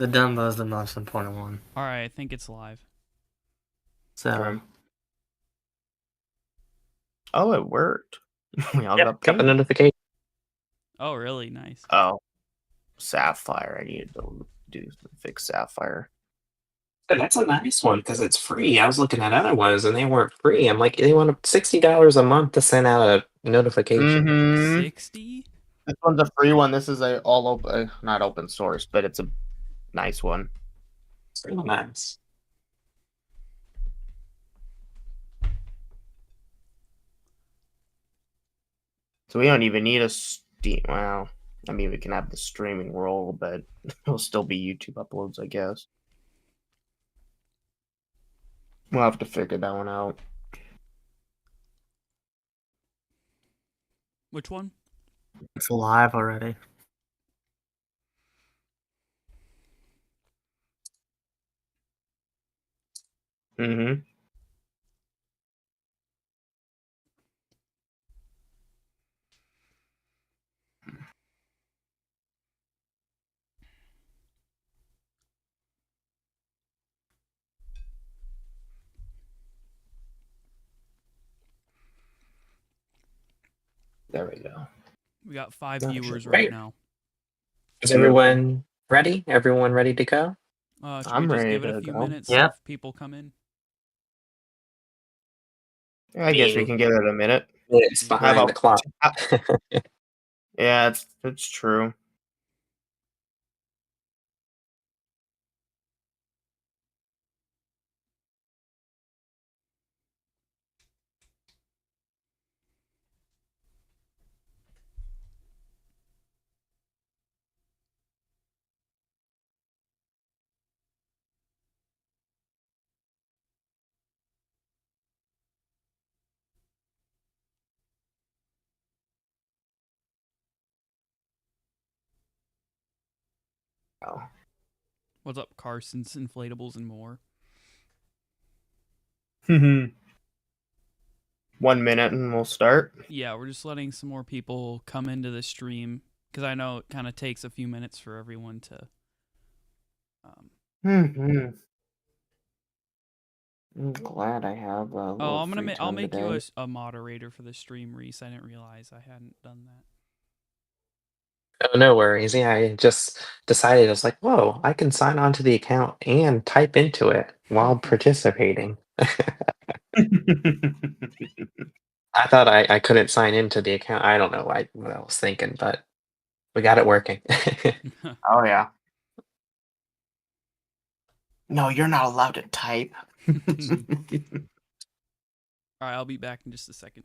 The Dumbo is the most important one. Alright, I think it's live. So, Oh, it worked. We all Yep, got got the paid. notification. Oh, really? Nice. Oh, Sapphire. I needed to fix Sapphire. That's a nice one because it's free. I was looking at other ones and they weren't free. I'm like, they want $60 a month to send out a notification. Mm-hmm. 60? This one's a free one. This is a all open, not open source, but it's a nice one. It's really nice. So we don't even need a Steam. Wow. I mean, we can have the streaming roll, but it'll still be YouTube uploads, I guess. We'll have to figure that one out. Which one? it's live already. Mm-hmm. There we go. We got 5 That viewers should- right Great. now. Is everyone ready? Everyone ready to go? Should I'm we just ready give it to a few go. minutes Yep. if people come in? I guess we can give it a minute. It's How behind the about- clock. Yeah, it's true. Oh. What's up, Carson's Inflatables and more? 1 minute and we'll start. Yeah, we're just letting some more people come into the stream because I know it kind of takes a few minutes for everyone to. Mm-hmm. I'm glad I have. I'll make you a moderator for the stream, Reese. I didn't realize I hadn't done that. Oh, no worries. Yeah, I just decided, I was like, whoa, I can sign on to the account and type into it while participating. I thought I couldn't sign into the account. I don't know what I was thinking, but we got it working. Oh yeah. No, you're not allowed to type. Alright, I'll be back in just a second.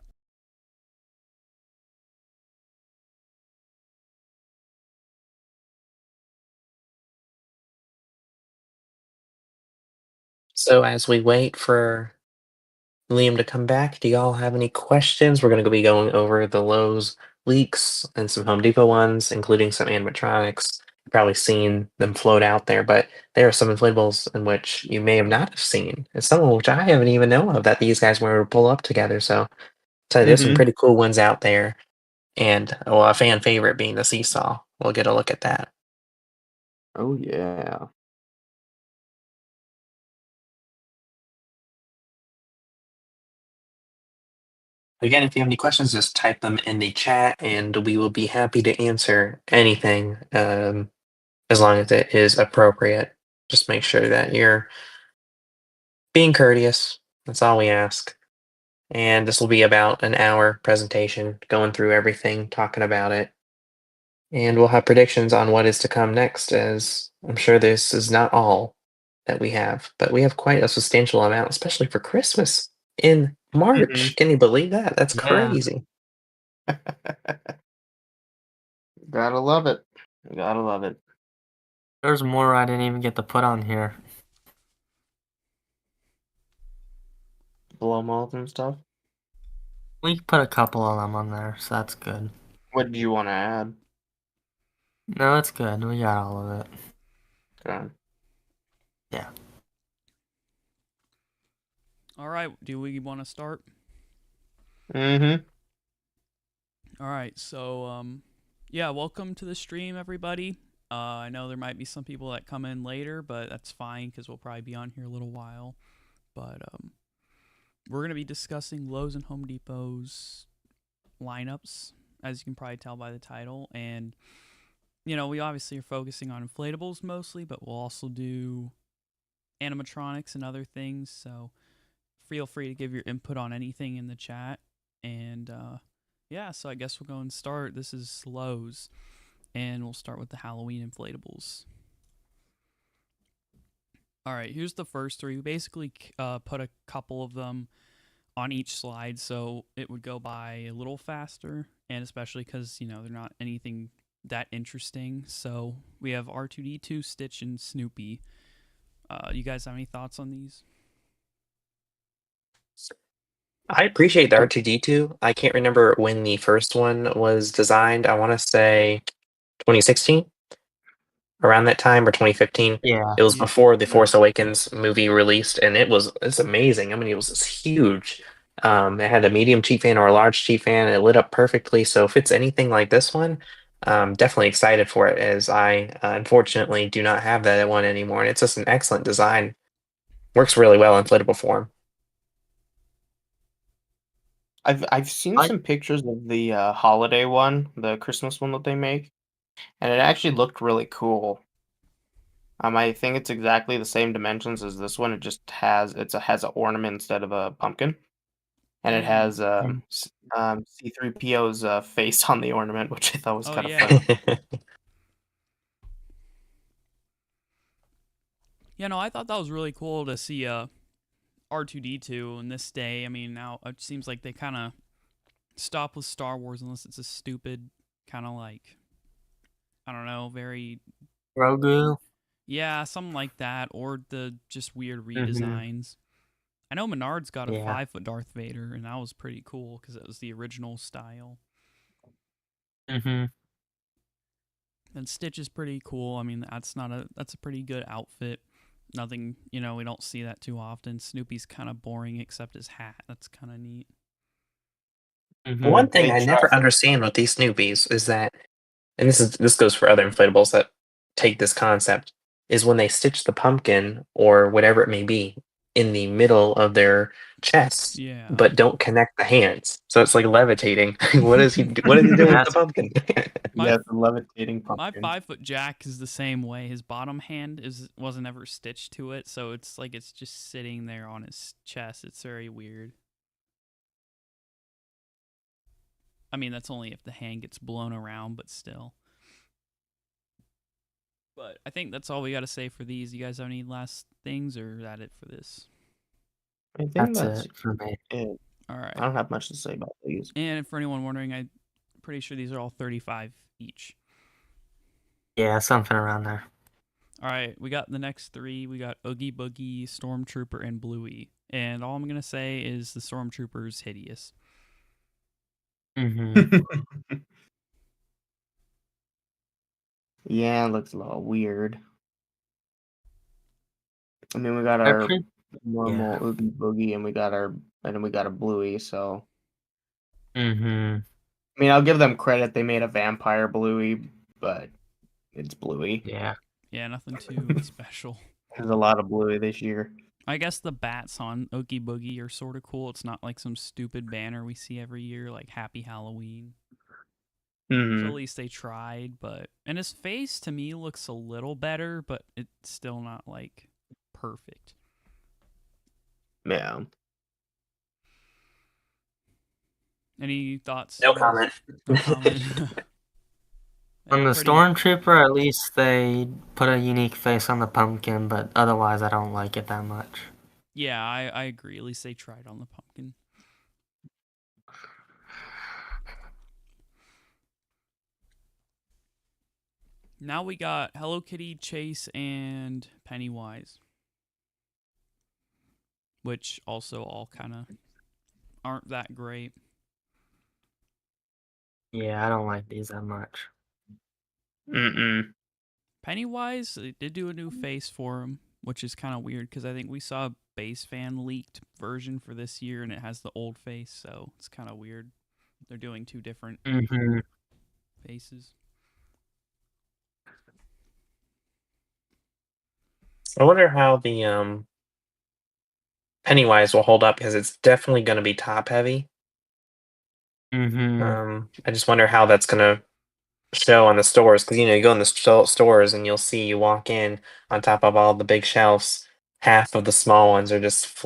So as we wait for Liam to come back, do y'all have any questions? We're going to be going over the Lowe's leaks and some Home Depot ones, including some animatronics. You've probably seen them float out there, but there are some inflatables in which you may have not have seen, and some of which I haven't even known of that these guys were to pull up together. So there's some pretty cool ones out there, and a fan favorite being the seesaw. We'll get a look at that. Oh yeah. Again, if you have any questions, just type them in the chat, and we will be happy to answer anything, as long as it is appropriate. Just make sure that you're being courteous. That's all we ask. And this will be about an hour presentation, going through everything, talking about it. And we'll have predictions on what is to come next, as I'm sure this is not all that we have, but we have quite a substantial amount, especially for Christmas in March. Can you believe that? That's Yeah. crazy. Gotta love it. Gotta love it. There's more I didn't even get to put on here. Blow molds and stuff. We put a couple of them on there, so that's good. What do you want to add? No, it's good. We got all of it. Okay. Yeah. Alright, do we want to start? Mm-hmm. Alright, so, yeah, welcome to the stream, everybody. I know there might be some people that come in later, but that's fine because we'll probably be on here a little while. But we're going to be discussing Lowe's and Home Depot's lineups, as you can probably tell by the title. And, we obviously are focusing on inflatables mostly, but we'll also do animatronics and other things. So feel free to give your input on anything in the chat. And yeah, so I guess we'll go and start. This is Lowe's. And we'll start with the Halloween inflatables. All right, here's the first three. We basically put a couple of them on each slide so it would go by a little faster, and especially because, they're not anything that interesting. So we have R2-D2, Stitch, and Snoopy. You guys have any thoughts on these? I appreciate the R2D2. I can't remember when the first one was designed. I want to say 2016, around that time, or 2015. Yeah. It was Yeah. before the Force Awakens movie released, and it's amazing. I mean, it was just huge. It had a medium cheap fan or a large cheap fan, and it lit up perfectly. So if it's anything like this one, definitely excited for it, as I unfortunately do not have that one anymore. And it's just an excellent design. Works really well in inflatable form. I've seen I- some pictures of the holiday one, the Christmas one that they make, and it actually looked really cool. I think it's exactly the same dimensions as this one. It just has has an ornament instead of a pumpkin, and it has C3PO's face on the ornament, which I thought was Oh, kind of yeah. funny. I thought that was really cool to see R2-D2 in this day. I mean, now it seems like they kind of stop with Star Wars unless it's a stupid kind of like, I don't know, very, Grogu. yeah, something like that, or the just weird Mhm. redesigns. I know Menard's got a Yeah. 5-foot Darth Vader, and that was pretty cool because it was the original style. Mhm. And Stitch is pretty cool. I mean, that's a pretty good outfit. Nothing, we don't see that too often. Snoopy's kind of boring except his hat. That's kind of neat. One Mhm. thing They I try. never understand with these Snoopies is that, and this goes for other inflatables that take this concept, is when they stitch the pumpkin or whatever it may be in the middle of their chest, Yeah. but don't connect the hands. So it's like levitating. What is what is he doing with the That's pumpkin? My Yeah, the levitating my pumpkin. 5-foot Jack is the same way. His bottom hand wasn't ever stitched to it, so it's like it's just sitting there on his chest. It's very weird. I mean, that's only if the hand gets blown around, but still. But I think that's all we got to say for these. You guys have any last things, or is that it for this? I think That's that's it for me. it. All I right. don't have much to say about these. And for anyone wondering, I'm pretty sure these are all 35 each. Yeah, something around there. All right, we got the next three. We got Oogie Boogie, Stormtrooper, and Bluey. And all I'm going to say is the Stormtrooper's hideous. Mhm. Yeah, it looks a little weird. I mean, we got They're our pretty. normal Oogie Boogie, and then we got a Bluey. So, Mhm. I mean, I'll give them credit. They made a vampire Bluey, but it's Bluey. Yeah. Yeah, nothing too special. There's a lot of Bluey this year. I guess the bats on Oogie Boogie are sort of cool. It's not like some stupid banner we see every year, like Happy Halloween. So Mm-hmm. at least they tried, and his face to me looks a little better, but it's still not like perfect. Yeah. Any thoughts? No guys? comment. No comment. On Yeah, the pretty- Stormtrooper, at least they put a unique face on the pumpkin, but otherwise I don't like it that much. Yeah, I agree. At least they tried on the pumpkin. Now we got Hello Kitty, Chase, and Pennywise, which also all kind of aren't that great. Yeah, I don't like these that much. Mm-mm. Pennywise, they did do a new face for him, which is kind of weird because I think we saw a base fan leaked version for this year and it has the old face, so it's kind of weird. They're doing two different Mhm. faces. I wonder how the Pennywise will hold up because it's definitely going to be top heavy. Mm-hmm. I just wonder how that's going to show on the stores because you go in the stores and you'll see you walk in on top of all the big shelves. Half of the small ones are just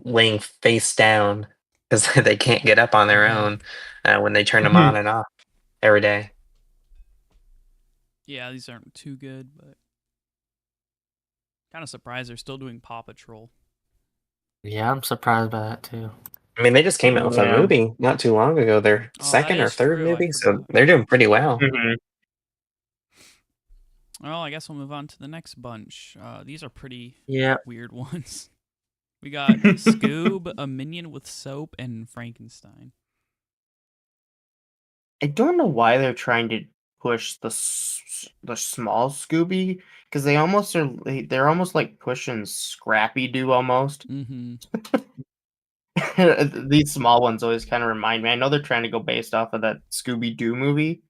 laying face down because they can't get up on their Mhm. own when they turn them on and off every day. Yeah, these aren't too good, but kind of surprised they're still doing Paw Patrol. Yeah, I'm surprised by that too. I mean, they just came out with a Yeah. movie not too long ago. Their Oh, that second or is third true. I movie, so forgot. they're doing pretty well. Mhm. Well, I guess we'll move on to the next bunch. These are pretty Yeah. weird ones. We got Scoob, a minion with soap, and Frankenstein. I don't know why they're trying to push the small Scooby because they're almost like pushing Scrappy Doo almost. Mm-hmm. These small ones always kind of remind me. I know they're trying to go based off of that Scooby Doo movie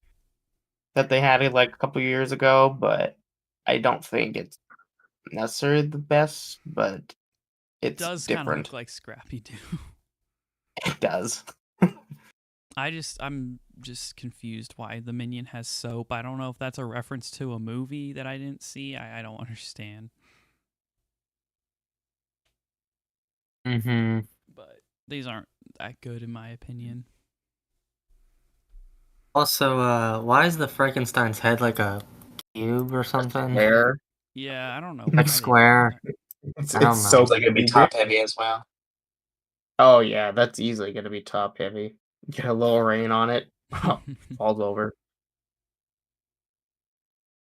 that they had like a couple years ago, but I don't think it's necessarily the best, but It it's does kind of different. look like Scrappy Doo. It does. I'm just confused why the minion has soap. I don't know if that's a reference to a movie that I didn't see. I don't understand. Mm-hmm. But these aren't that good in my opinion. Also, why is the Frankenstein's head like a cube or something? There. Yeah, I don't know Like why they did square? that. It's I it's don't so know. Seems like it'd be cubic. top heavy as well. Oh yeah, that's easily gonna be top heavy. Get a little rain on it, falls over.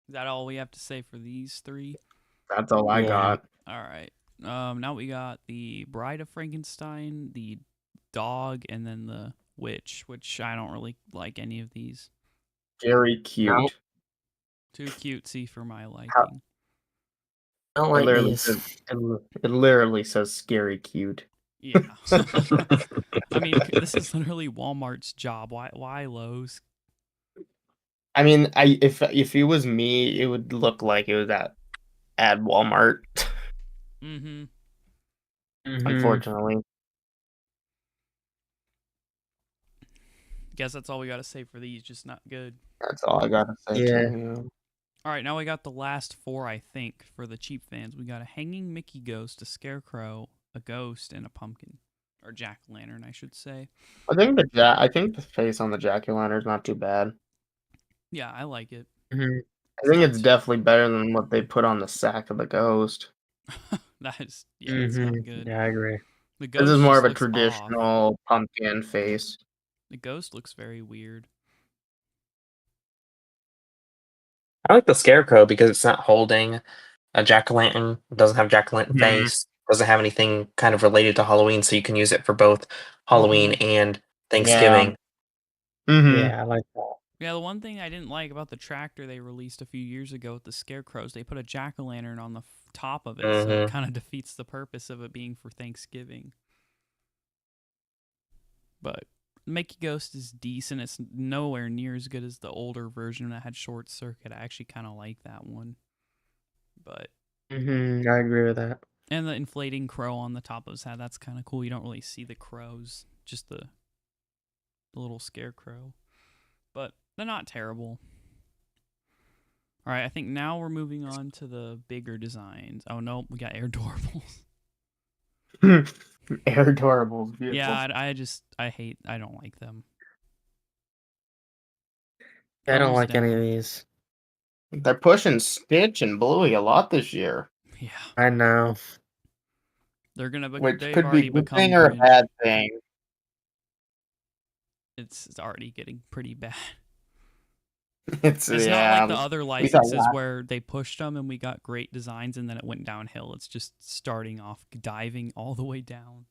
Is that all we have to say for these three? That's all I Yeah. got. All right. Now we got the Bride of Frankenstein, the dog, and then the witch, which I don't really like any of these. Very Nope. cute. Too cutesy for my How, liking. I don't it like literally these. says it literally says scary cute. Yeah. I mean, this is literally Walmart's job. Why Lowe's? I mean, if it was me, it would look like it was at Walmart. Mm-hmm. Mm-hmm. Unfortunately, Guess that's all we got to say for these. Just not good. that's all I gotta say Yeah. too. All right, now we got the last four, I think, for the cheap fans. We got a hanging Mickey ghost, a scarecrow, a ghost, and a pumpkin. Or jack-o'-lantern, I should say. I think the face on the jack-o'-lantern is not too bad. Yeah, I like it. Mm-hmm. I think not it's too- definitely better than what they put on the sack of the ghost. That is, yeah, it's not Mm-hmm. good. Yeah, I agree. The This is ghost more just of a looks off. traditional pumpkin face. The ghost looks very weird. I like the scarecrow because it's not holding a jack-o'-lantern, doesn't have jack-o'-lantern Mhm. face, doesn't have anything kind of related to Halloween, so you can use it for both Halloween Mm-hmm. and Yeah. Thanksgiving. Mm-hmm. Yeah, I like that. Yeah, the one thing I didn't like about the tractor they released a few years ago with the scarecrows, they put a jack-o'-lantern on the top of it, so it Mhm. kind of defeats the purpose of it being for Thanksgiving. But Mickey Ghost is decent. It's nowhere near as good as the older version that had Short Circuit. I actually kind of like that one. But Mm-hmm. I agree with that. and the inflating crow on the top of his head, that's kind of cool. You don't really see the crows, just the little scarecrow. But they're not terrible. All right, I think now we're moving on to the bigger designs. Oh no, we got Air-doorables. Air-doorables, beautiful. Yeah, I don't like them. I don't Thumbs like any of down. these. They're pushing Stitch and Bluey a lot this year, Yeah, I know. which they've could be already a good become thing or a Grinch. bad thing. It's already getting pretty bad. It's It's not like yeah. the other We thought licenses where they pushed them and we got great designs and then it went downhill. It's just starting off diving all the way down.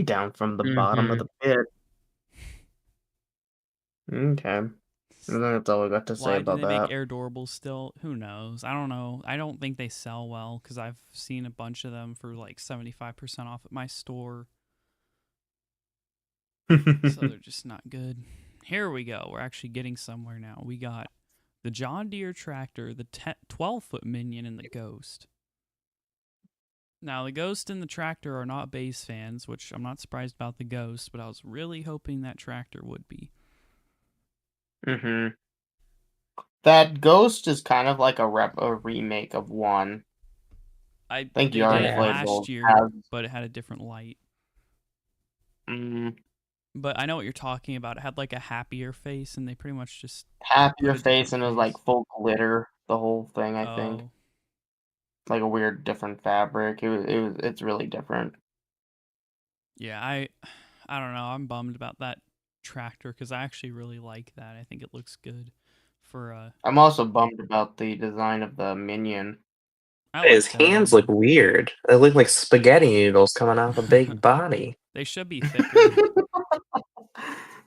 down from the bottom of Mm-hmm. the pit. Okay, and that's all we got to say Why do about they make that. Air-doorables still? Who knows? I don't know. I don't think they sell well because I've seen a bunch of them for like 75% off at my store. So they're just not good. Here we go. We're actually getting somewhere now. We got the John Deere tractor, the 12-foot minion, and the Ghost. Now, the Ghost and the tractor are not base fans, which I'm not surprised about the Ghost, but I was really hoping that tractor would be. That Ghost is kind of like a remake of one. I think they Yarn did it last Inflatables year, has. but it had a different light. Mm, But I know what you're talking about. It had like a happier face, and they pretty much just happier put a different face and it was like face. full glitter. The whole thing, I think, Oh, like a weird different fabric. It's really different. yeah. I don't know. I'm bummed about that tractor because I actually really like that. I think it looks good for I'm also bummed about the design of the minion. I His like the hands look minion. weird. They look like spaghetti noodles coming off a big body. They should be thicker.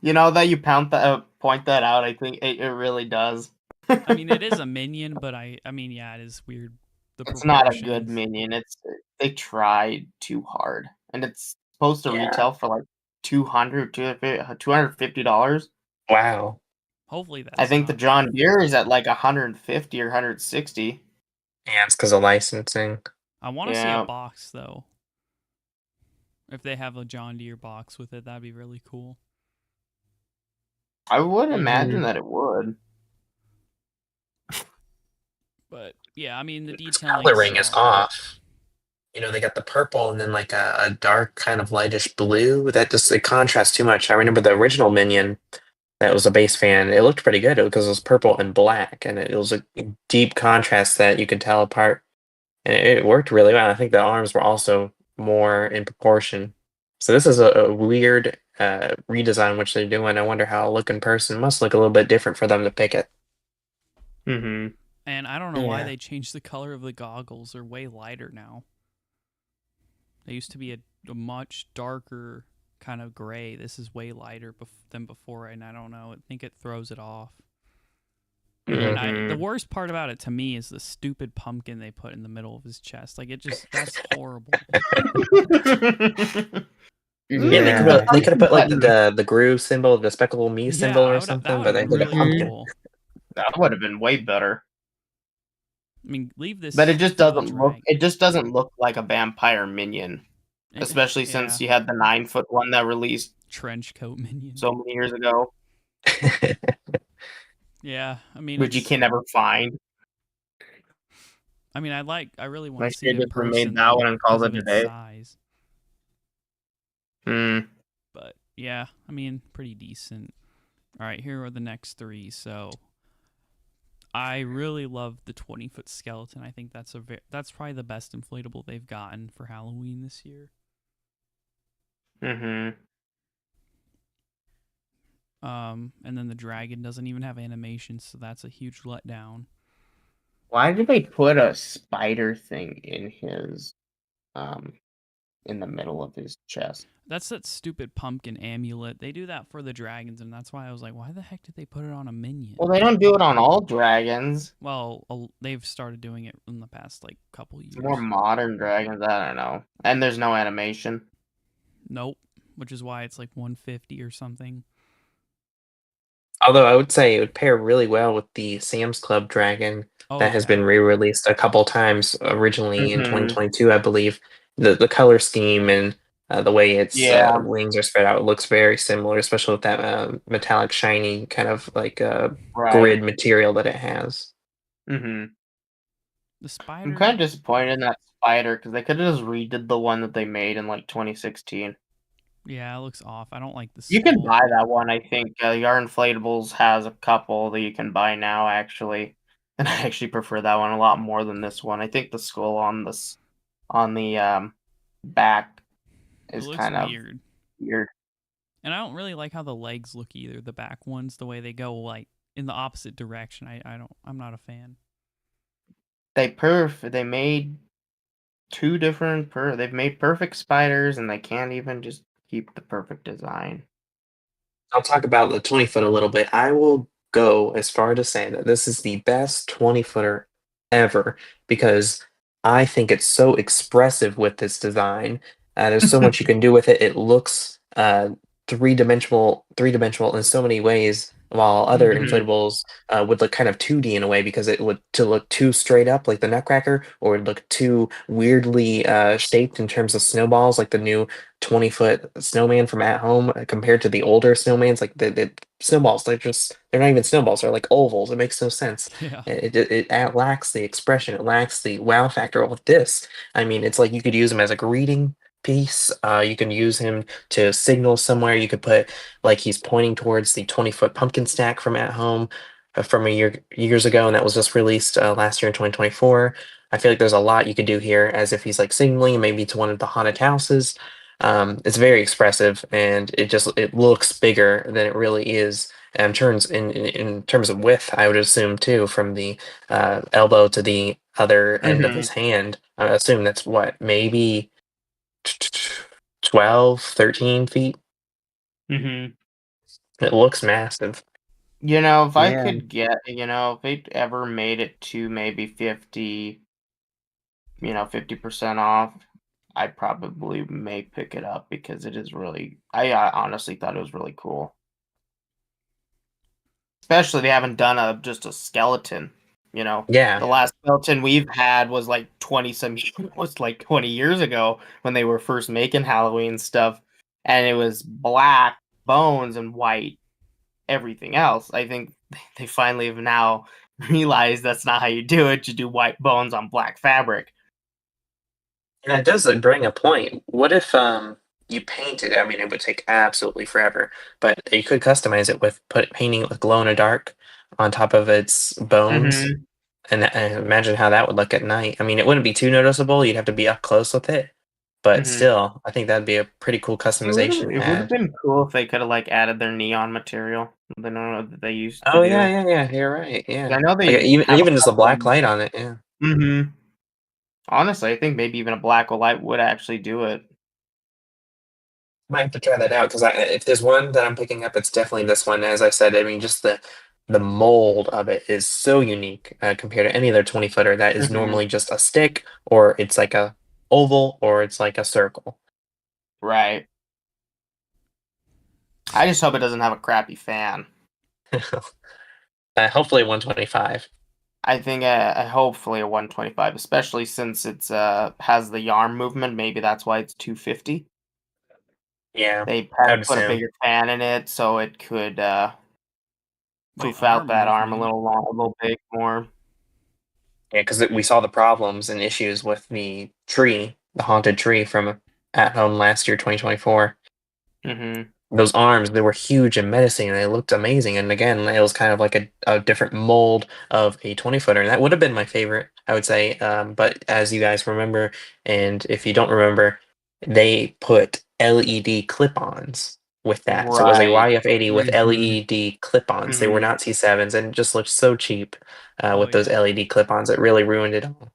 You know that you point that out. I think it really does. I mean, it is a minion, but I mean, yeah, it is weird. The It's not a good proportions. minion. They tried too hard, and it's supposed to Yeah. retail for like $250. Wow. Hopefully that's I think the not. John Deere is at like 150 or 160. Yeah, it's because of licensing. I want to see a Yeah, box though. If they have a John Deere box with it, that'd be really cool. I would Mhm. imagine that it would. But yeah, I mean the Its detailing coloring is solid. off. You know, they got the purple and then like a dark kind of lightish blue. That just it contrasts too much. I remember the original Minion that was a base fan. It looked pretty good because it was purple and black, and it was a deep contrast that you could tell apart, and it worked really well. I think the arms were also more in proportion. So this is a weird redesign which they're doing. I wonder how it'll look in person. Must look a little bit different for them to pick it. Mm-hmm. And I don't know why Yeah. they changed the color of the goggles. They're way lighter now. They used to be a much darker kind of gray. This is way lighter than before, and I don't know. I think it throws it off. Mhm. And the worst part about it to me is the stupid pumpkin they put in the middle of his chest. Like that's horrible. Yeah, Yeah. they could have put like Button. the groove symbol, the speckled me symbol or That something, would but have they been did a really pumpkin. cool. That would have been way better. I mean, leave this. But it just for the doesn't look. drag. It just doesn't look like a vampire minion, especially since you had the 9-foot one that released trench coat minion. so many years ago, Yeah, I mean, which you can never find. I mean, I really want to Next see year it in just remade person that though, one and because called of it a its day. size. But yeah, I mean, pretty decent. All right, here are the next three. So, I really love the 20-foot skeleton. I think that's that's probably the best inflatable they've gotten for Halloween this year. Mm-hmm. And then the dragon doesn't even have animation, so that's a huge letdown. Why did they put a spider thing in his, in the middle of his chest? That's that stupid pumpkin amulet. They do that for the dragons, and that's why I was like, why the heck did they put it on a minion? Well, they don't do it on all dragons. Well, they've started doing it in the past like couple years. More modern dragons, I don't know. And there's no animation. Nope, which is why it's like 150 or something. Although I would say it would pair really well with the Sam's Club dragon that has been re-released a couple times, originally in 2022, I believe. The color scheme and the way its wings are spread out looks very similar, especially with that metallic, shiny kind of like grid material that it has. Mm-hmm. The spider. I'm kind of disappointed in that spider because they could have just redid the one that they made in like 2016. Yeah, it looks off. I don't like the skull. You can buy that one, I think. Yarn Inflatables has a couple that you can buy now, actually. And I actually prefer that one a lot more than this one. I think the skull on the back is kind of weird. And I don't really like how the legs look either. The back ones, the way they go like in the opposite direction. I'm not a fan. They made two different they've made perfect spiders, and they can't even just keep the perfect design. I'll talk about the 20-foot a little bit. I will go as far to say that this is the best 20-footer ever because I think it's so expressive with this design. There's so much you can do with it. It looks three-dimensional in so many ways while other Mhm. inflatables would look kind of 2D in a way because it would to look too straight up like the Nutcracker, or would look too weirdly shaped in terms of snowballs, like the new 20-foot snowman from At Home compared to the older snowmans. Like the snowballs, they're not even snowballs; they're like ovals. It makes no sense. Yeah. It lacks the expression. It lacks the wow factor. With this, I mean, it's like you could use him as a greeting piece. You can use him to signal somewhere. You could put like he's pointing towards the 20-foot pumpkin stack from At Home from years ago, and that was just released last year in 2024. I feel like there's a lot you could do here, as if he's like signaling maybe to one of the haunted houses. It's very expressive, and it looks bigger than it really is. And turns in terms of width, I would assume too, from the elbow to the other end of his Mhm. hand. I assume that's what, maybe 12, 13 feet. Mhm. It looks massive. If I Yeah. could get, if they ever made it to maybe 50% off, I probably may pick it up because it is really. I honestly thought it was really cool. Especially they haven't done just a skeleton. Yeah. The last skeleton we've had was like 20 some was like 20 years ago when they were first making Halloween stuff, and it was black bones and white everything else. I think they finally have now realized that's not how you do it. You do white bones on black fabric. And it does bring a point. What if you painted? I mean, it would take absolutely forever, but you could customize it with painting it with glow in the dark on top of its bones, Mhm. and imagine how that would look at night. I mean, it wouldn't be too noticeable. You'd have to be up close with it, but Mhm. still, I think that'd be a pretty cool customization to It would have add. been cool if they could have like added their neon material. I don't know that they used to Oh yeah, do. yeah, yeah. You're right. Yeah, I know like they even have a even just a couple of black them. light on it. Yeah. Mhm. Honestly, I think maybe even a black or light would actually do it. Might have to try that out because if there's one that I'm picking up, it's definitely this one. As I said, I mean, just the mold of it is so unique compared to any other 20-footer that is Mhm. normally just a stick, or it's like a oval, or it's like a circle. Right. I just hope it doesn't have a crappy fan. Hopefully 125. I think hopefully a 125, especially since it's has the arm movement. Maybe that's why it's 250. Yeah, They I had would put a assume. bigger fan in it so it could Wait, poof out arm that arm a movement. little long, a little bit more. Yeah, because we saw the problems and issues with the tree, the haunted tree from At Home last year, 2024. Mhm. Those arms, they were huge and menacing, and they looked amazing. And again, it was kind of like a different mold of a 20-footer, and that would have been my favorite, I would say. But as you guys remember, and if you don't remember, they put LED clip-ons with that. So it was a Right. YF80 with Mhm. LED clip-ons. They were Mhm. not C7s, and it just looked so cheap Oh with those yeah. LED clip-ons. It really ruined it all.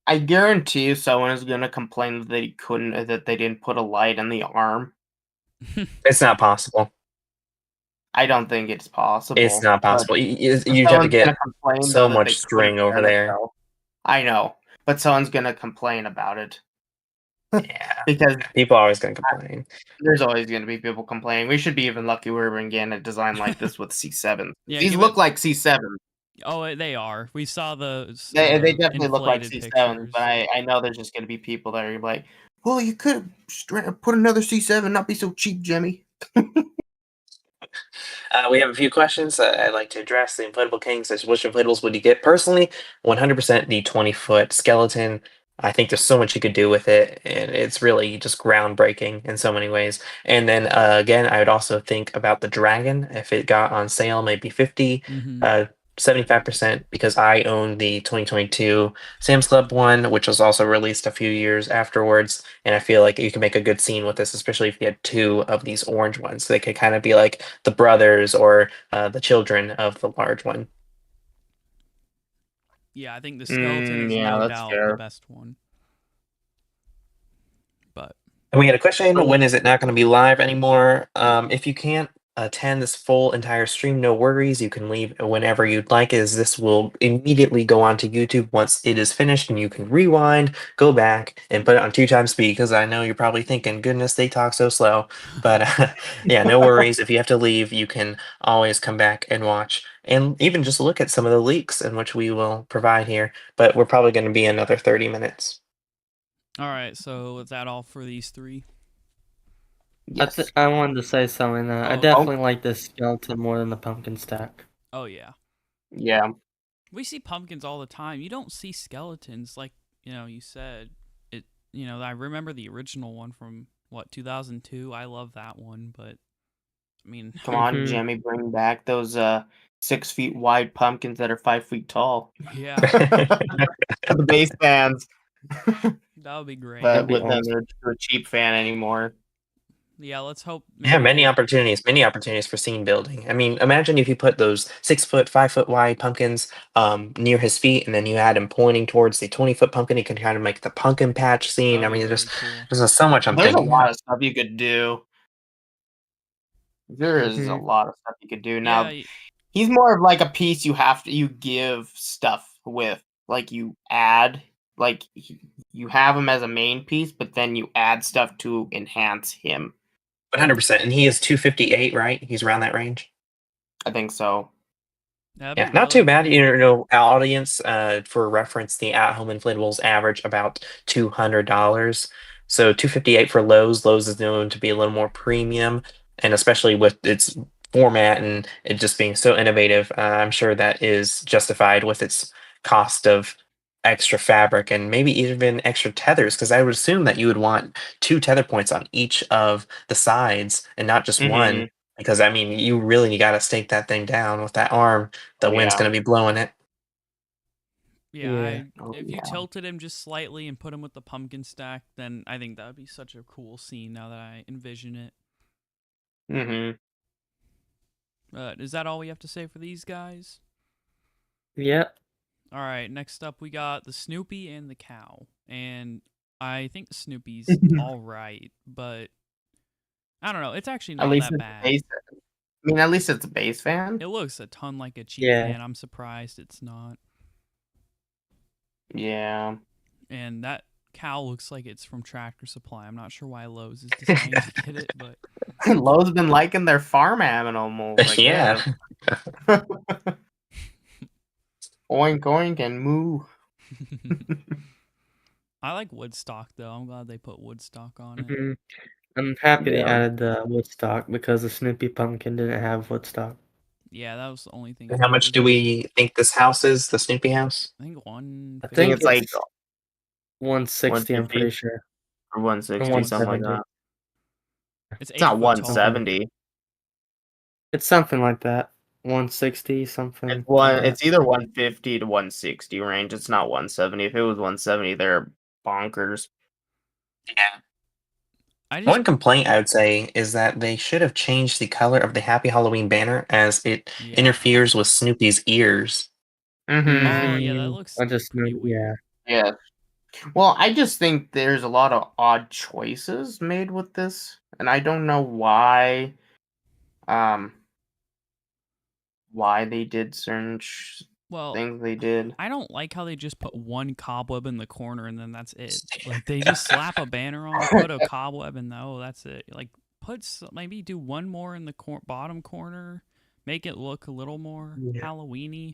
I guarantee you someone is gonna complain that that they didn't put a light in the arm. It's not possible. I don't think it's It's possible, not but possible. You'd have to someone's gonna get complain though so that much they couldn't string over turn it there. though. I know, but someone's gonna complain about it Yeah, because people are always gonna complain. there's always gonna be people complaining. We should be even lucky we're even getting a design like this with C7s. Yeah, These give it. look like C7s. Oh, they are. We saw They the definitely look like inflated C7s, but pictures. I know there's just gonna be people that are like, "Well, you could have put another C7, not be so cheap, Jimmy." We have a few questions I'd like to address. The inflatable king says, which inflatables would you get? Personally, 100% the 20-foot skeleton. I think there's so much you could do with it, and it's really just groundbreaking in so many ways. And then again, I would also think about the dragon. If it got on sale, maybe 50, Mm-hmm. 75%, because I own the 2022 Sam's Club one, which was also released a few years afterwards. And I feel like you can make a good scene with this, especially if you had two of these orange ones. So they could kind of be like the brothers or the children of the large one. Yeah, I think the skeleton is Yeah, no that's doubt the fair. best one. But And we had a question, For when is it not going to be live anymore? If you can't attend this full entire stream, no worries. You can leave whenever you'd like, as this will immediately go onto YouTube once it is finished, and you can rewind, go back, and put it on 2 times speed. Because I know you're probably thinking, "Goodness, they talk so slow." But yeah, no worries. If you have to leave, you can always come back and watch, and even just look at some of the leaks in which we will provide here. But we're probably going to be another 30 minutes. All right, so is that all for these three? Yes. I wanted to say something. I Oh. definitely like this skeleton more than the pumpkin stack. Oh yeah, Yeah. we see pumpkins all the time. You don't see skeletons like you said. It. I remember the original one from what 2002. I love that one, but I mean, Come on, Mhm. Jimmy, bring back those 6 feet wide pumpkins that are 5 feet tall. yeah, For the base fans. that would be great. But That'd be with them, awesome. they're a cheap fan anymore. Yeah, let's hope. Yeah, Maybe many opportunities for scene building. I mean, imagine if you put those 6 foot, 5 foot wide pumpkins near his feet, and then you had him pointing towards the 20-foot pumpkin. You can kind of make the pumpkin patch scene. That'd I be mean, really cool. there's just so much I'm There's a thinking lot about. of stuff you could do. There is a Mhm. lot of stuff you could do. Yeah, Now, he's more of like a piece you give stuff with. Like you add, like you have him as a main piece, but then you add stuff to enhance him. 100%. And he is 258, right? He's around that range. I think so. that'd Yeah, be not really too bad. cool. Our audience, for reference, the at-home inflatables average about $200. So 258 for Lowe's. Lowe's is known to be a little more premium, and especially with its format and it just being so innovative, I'm sure that is justified with its cost of extra fabric and maybe even extra tethers. Because I would assume that you would want 2 tether points on each of the sides and not just Mm-hmm. one. Because I mean, you got to stake that thing down with that arm. The Oh wind's yeah. going to be blowing it. Yeah, Yeah. Oh if you yeah. tilted him just slightly and put him with the pumpkin stack, then I think that would be such a cool scene. Now that I envision it. Mm-hmm. Is that all we have to say for these guys? Yep. All right, next up we got the Snoopy and the cow. And I think the Snoopy's all right, but I don't know. It's actually At not least that it's a bad. base. I mean, at least it's a base fan. It looks a ton like a cheap Yeah. fan. I'm surprised it's not. Yeah. And that cow looks like it's from Tractor Supply. I'm not sure why Lowe's is deciding to get it, but Lowe's been liking their farm animals, I Yeah. guess. Oink oink and moo. I like Woodstock though. I'm glad they put Woodstock on it. Mhm. I'm happy they Yeah. added the Woodstock because the Snoopy pumpkin didn't have Woodstock. Yeah, that was the only thing. And how much do we think this house is, the Snoopy house? I think I I think think it's like it's 160, I'm 150 pretty sure. or Or 160, something like 170. that. it's It's not 8 foot tall. 170. It's something like that. 160, something like that. It's either 150 to 160 range. It's not 170. If it was 170, they're bonkers. Yeah. I just One complaint I would say is that they should have changed the color of the Happy Halloween banner as it yeah. interferes with Snoopy's ears. Mm-hmm. Oh yeah, that looks I just pretty know, weird. Yeah. Well, I just think there's a lot of odd choices made with this, and I don't know um, why they did certain Well, things they did. I don't like how they just put one cobweb in the corner and then that's it. Like they just slap a banner on, put a cobweb, and that's it. Like maybe do one more in the bottom corner, make it look a little more Yeah. Halloweeny.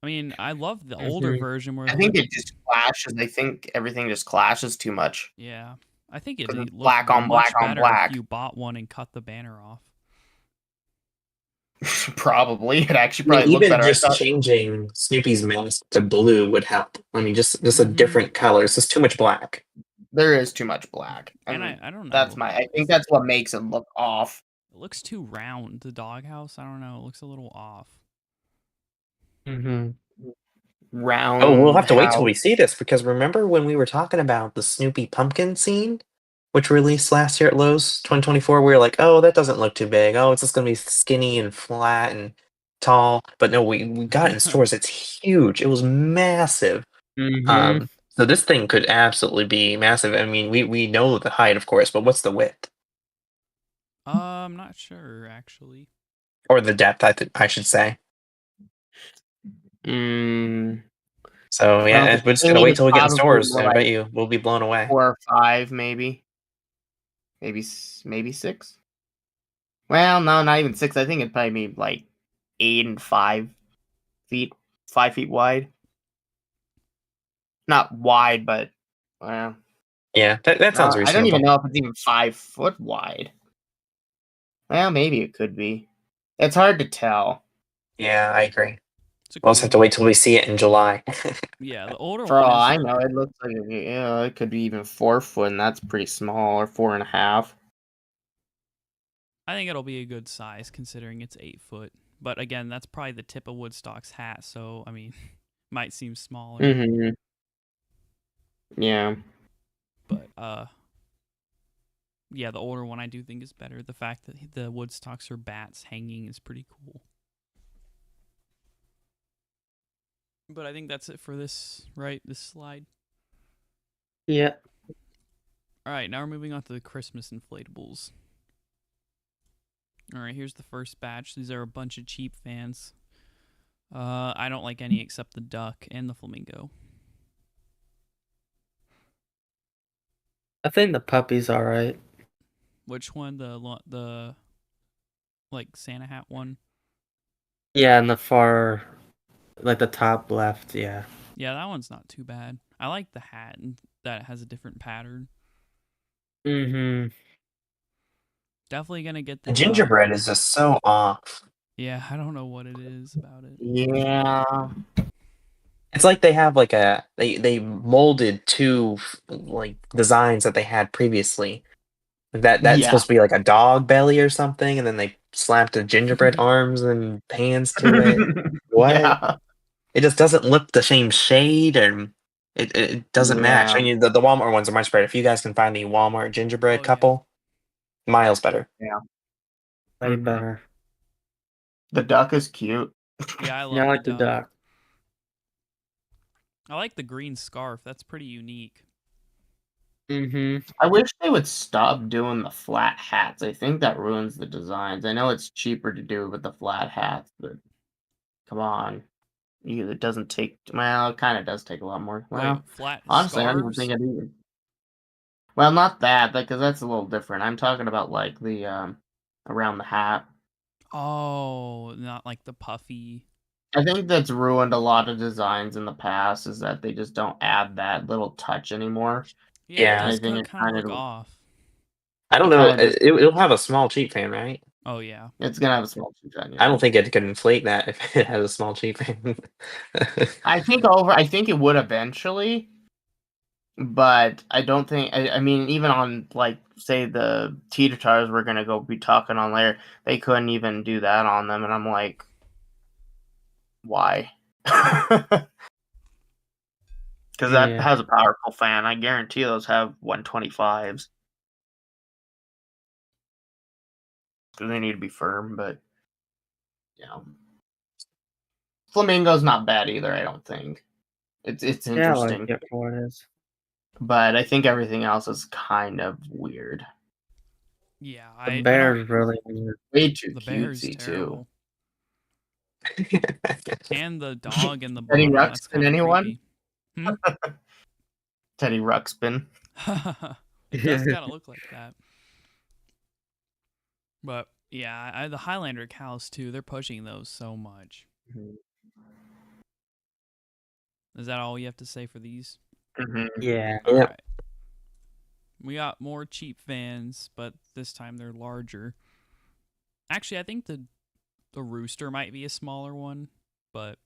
I mean, I love the older version where I think it just clashes. I think everything just clashes too much. yeah, I think it 'Cause looked it's black on much black on better black. if you bought one and cut the banner off. Probably. It actually I mean, probably looked even better. I just thought changing Snoopy's mask to blue would help. I mean, just a Mhm. different color. It's just too much black. there is too much black. And And I don't know. I think that's what makes it look off. It looks too round. The doghouse, I don't know. It looks a little off. Mm-hmm. Round. Oh, we'll have to wait till house. we see this because remember when we were talking about the Snoopy pumpkin scene, which released last year at Lowe's 2024? We were like, oh, that doesn't look too big. Oh, it's just going to be skinny and flat and tall. But no, we got it in stores. It's huge. It was massive. Mm-hmm. So this thing could absolutely be massive. I mean, we know the height, of course, but what's the width? I'm not sure actually. Or the depth, I should say. Mm, So yeah, well, we're just I gonna think wait it's till we get in probably stores. more I like bet you we'll be blown away. 4 or 5, maybe. Maybe 6. Well, no, not even 6. I think it'd probably be like 8 and 5 feet, 5 feet wide. Not wide, but well, Yeah, that sounds I don't even reasonable. know if it's even 5 foot wide. Well, maybe it could be. It's hard to tell. Yeah, I agree. It's a We'll just have to cool. wait till we see it in July. Yeah, the older For one all is. I know, it looks like it could be even 4 foot, and that's pretty small, or 4.5. I think it'll be a good size considering it's 8 foot. But again, that's probably the tip of Woodstock's hat, so I mean, might seem smaller. Mm-hmm. Yeah. But yeah, the older one I do think is better. The fact that the Woodstocks are bats hanging is pretty cool. But I think that's it for this, right? This slide. Yeah. All right, now we're moving on to the Christmas inflatables. All right, here's the first batch. These are a bunch of cheap fans. I don't like any except the duck and the flamingo. I think the puppy's alright. Which one? The like Santa hat one? Yeah, in the far, like the top left, yeah. Yeah, that one's not too bad. I like the hat and that it has a different pattern. Mm-hmm. Definitely gonna get the The duck. gingerbread is just so off. Yeah, I don't know what it is about it. Yeah. It's like they have like they molded two like designs that they had previously. That's Yeah. supposed to be like a dog belly or something, and then they slapped the gingerbread arms and hands to it. What? Yeah. It just doesn't look the same shade, and it doesn't match. I Yeah. mean, the Walmart ones are much better. If you guys can find the Walmart gingerbread Oh yeah. couple, miles better. Way Mhm. better. The duck is cute. Yeah, I love Yeah, I the like the duck. duck. I like the green scarf. That's pretty unique. Mm-hmm. I wish they would stop doing the flat hats. I think that ruins the designs. I know it's cheaper to do with the flat hats, but come on. It doesn't take, well, it kind of does take a lot more. Wait, Well, flat honestly, I don't even scarves? think it even. Well, not that, because that's a little different. I'm talking about like the around the hat. Oh, not like the puffy. I think that's ruined a lot of designs in the past is that they just don't add that little touch anymore. Yeah, it Yeah, And I does think kind of look off. I don't it know. kind of just It'll have a small cheap fan, right? Oh yeah. it's gonna have a small touch, I yeah. don't think it could inflate that if it has a small cheap fan. I think it would eventually, but I don't think. I mean, even on like say the teeter totters we're gonna go be talking on later, they couldn't even do that on them, and I'm like, why? Because that Yeah. has a powerful fan. I guarantee those have 125s. Because they need to be firm, but yeah, flamingo's not bad either. I don't think it's Yeah, I like interesting, it for what it is. but I think everything else is kind of weird. Yeah, The I don't. bear's really weird. Way too The bear is cutesy too. terrible. And the dog in the Teddy bottom. That's kind Ruxpin, of anyone? creepy. Teddy Ruxpin. It does kind of look like that. But yeah, the Highlander cows too. They're pushing those so much. Is that all you have to say for these? Mm-hmm. Yeah. All Yep. right. We got more cheap fans, but this time they're larger. Actually, I think the rooster might be a smaller one, but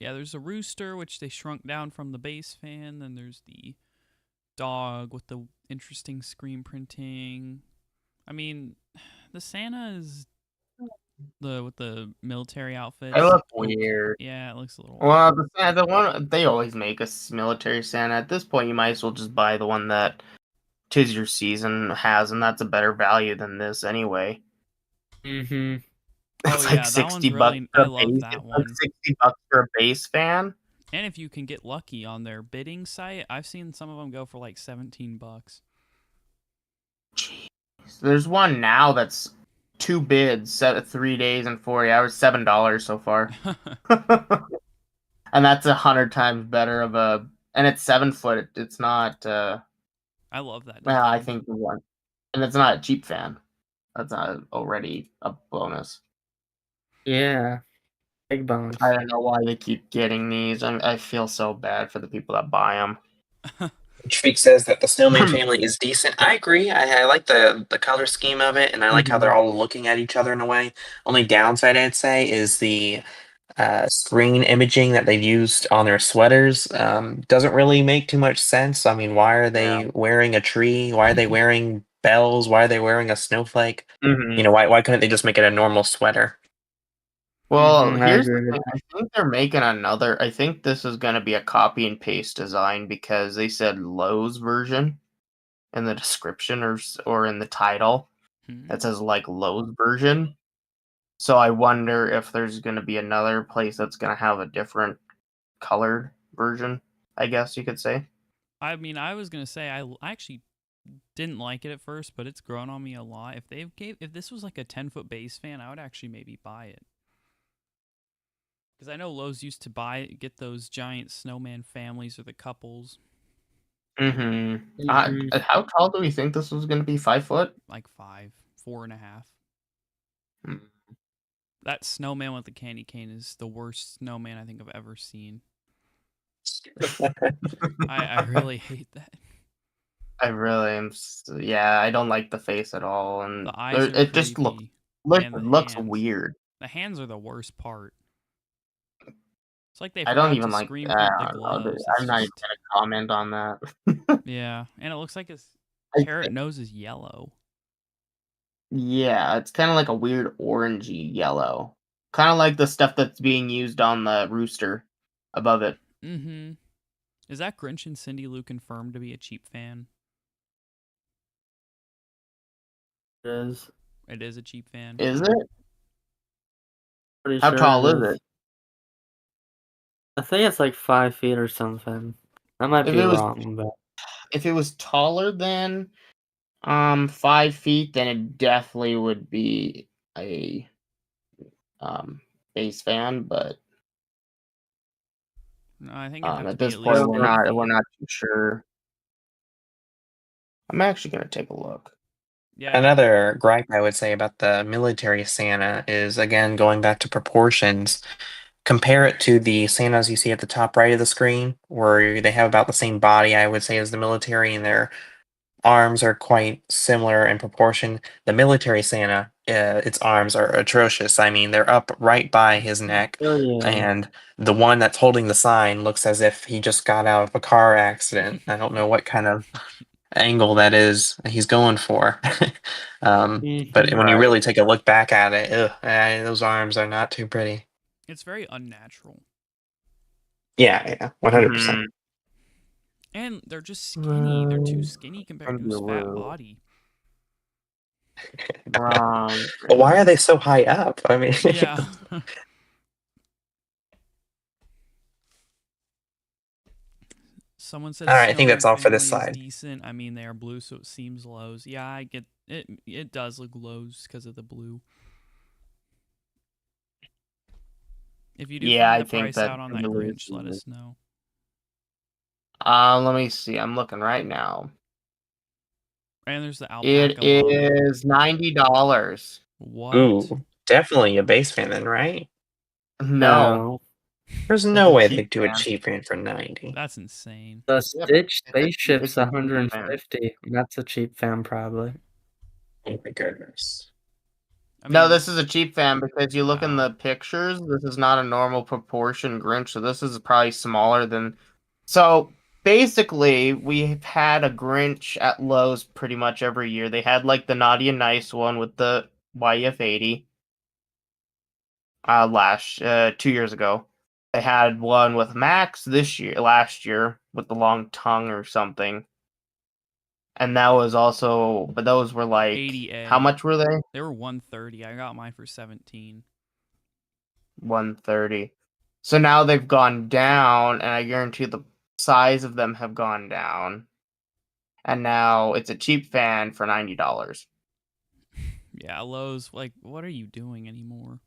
yeah, there's a rooster which they shrunk down from the base fan. Then there's the dog with the interesting screen printing. I mean, the Santa is with the military outfits. They look weird. Yeah, it looks a little. Well, the one they always make a military Santa. At this point, you might as well just buy the one that Tis Your Season has, and that's a better value than this anyway. Mm-hmm. It's Oh like yeah, that 60 one's bucks really. for I a love base. that It's one. like 60 bucks for a base fan. And if you can get lucky on their bidding site, I've seen some of them go for like $17. There's one now that's 2 bids, 3 days and 40 hours, $7 so far. And that's 100 times better and it's 7 foot. It's not. I love that Well, I design. think the one, and it's not a cheap fan. That's not already a bonus. Yeah. Big bonus. I don't know why they keep getting these. I feel so bad for the people that buy them. Freak says that the snowman family is decent. I agree. I like the color scheme of it, and I like how they're all looking at each other in a way. Only downside I'd say is the screen imaging that they've used on their sweaters. Doesn't really make too much sense. I mean, why are they wearing a tree? Why are they wearing bells? Why are they wearing a snowflake? You know, why couldn't they just make it a normal sweater? Well, I here's agree the with thing. that. I think they're making another. I think this is going to be a copy and paste design because they said Lowe's version in the description or in the title. It says like Lowe's version. So I wonder if there's going to be another place that's going to have a different colored version, I guess you could say. I mean, I was gonna say I actually didn't like it at first, but it's grown on me a lot. If this was like a 10-foot base fan, I would actually maybe buy it. Because I know Lowe's used to get those giant snowman families or the couples, How tall do we think this was going to be? 5 foot? like 5, 4.5. Mm. That snowman with the candy cane is the worst snowman I think I've ever seen. I really hate that. I really am. Yeah, I don't like the face at all, and The eyes are it just creepy, looks and the looks hands. weird. The hands are the worst part. It's like they I don't forgot to even like. screen I print the don't know. gloves. I'm not even gonna comment on that. Yeah, and it looks like his I carrot nose is yellow. Yeah, it's kind of like a weird orangey yellow, kind of like the stuff that's being used on the rooster above it. Mm-hmm. Is that Grinch and Cindy Lou confirmed to be a cheap fan? It is. It is a cheap fan. Is it? Pretty How sure tall it is it? I think it's like 5 feet or something. I might If be it was wrong, but if it was taller than 5 feet, then it definitely would be a base fan. But No, I think it'd have to at be this at point, least Well, 3 we're feet. not too sure. I'm actually gonna take a look. Yeah. Another gripe I would say about the military Santa is, again, going back to proportions. Compare it to the Santas you see at the top right of the screen, where they have about the same body, I would say, as the military, and their arms are quite similar in proportion. The military Santa, its arms are atrocious. I mean, they're up right by his neck, oh yeah. and the one that's holding the sign looks as if he just got out of a car accident. I don't know what kind of angle that is he's going for. But when you Right. really take a look back at it, those arms are not too pretty. It's very unnatural. Yeah, 100%. And they're just skinny. They're too skinny compared to his fat Kangaroo. body. Wrong. But why are they so high up? I mean, Yeah. Someone said all right, I think Snowman that's all for this Family is slide. decent. I mean, they are blue, so it seems Lowe's. Yeah, I get it. It does look Lowe's because of the blue. If you do Yeah, find I the think price that out on that really Grinch, let us know. Let me see. I'm looking right now. And there's the It alpaca llama. is $90. What? Ooh, definitely a base fan then, right? No, No. There's it's no a way cheap they'd do a fan. cheap fan for 90. That's insane. The Yep, Stitch it's a spaceship's cheap fan. 150. That's a cheap fan, probably. Oh my goodness. I No, mean, this is a cheap fan because you look in wow. the pictures. This is not a normal proportion Grinch, so this is probably smaller than. So basically, we've had a Grinch at Lowe's pretty much every year. They had like the Naughty and Nice one with the YF80 last 2 years ago. They had one with Max last year with the long tongue or something. And that was also, but those were like, 80A. how much were they? They were 130. I got mine for 17. 130. So now they've gone down, and I guarantee the size of them have gone down. And now it's a cheap fan for $90. Yeah, Lowe's, like, what are you doing anymore?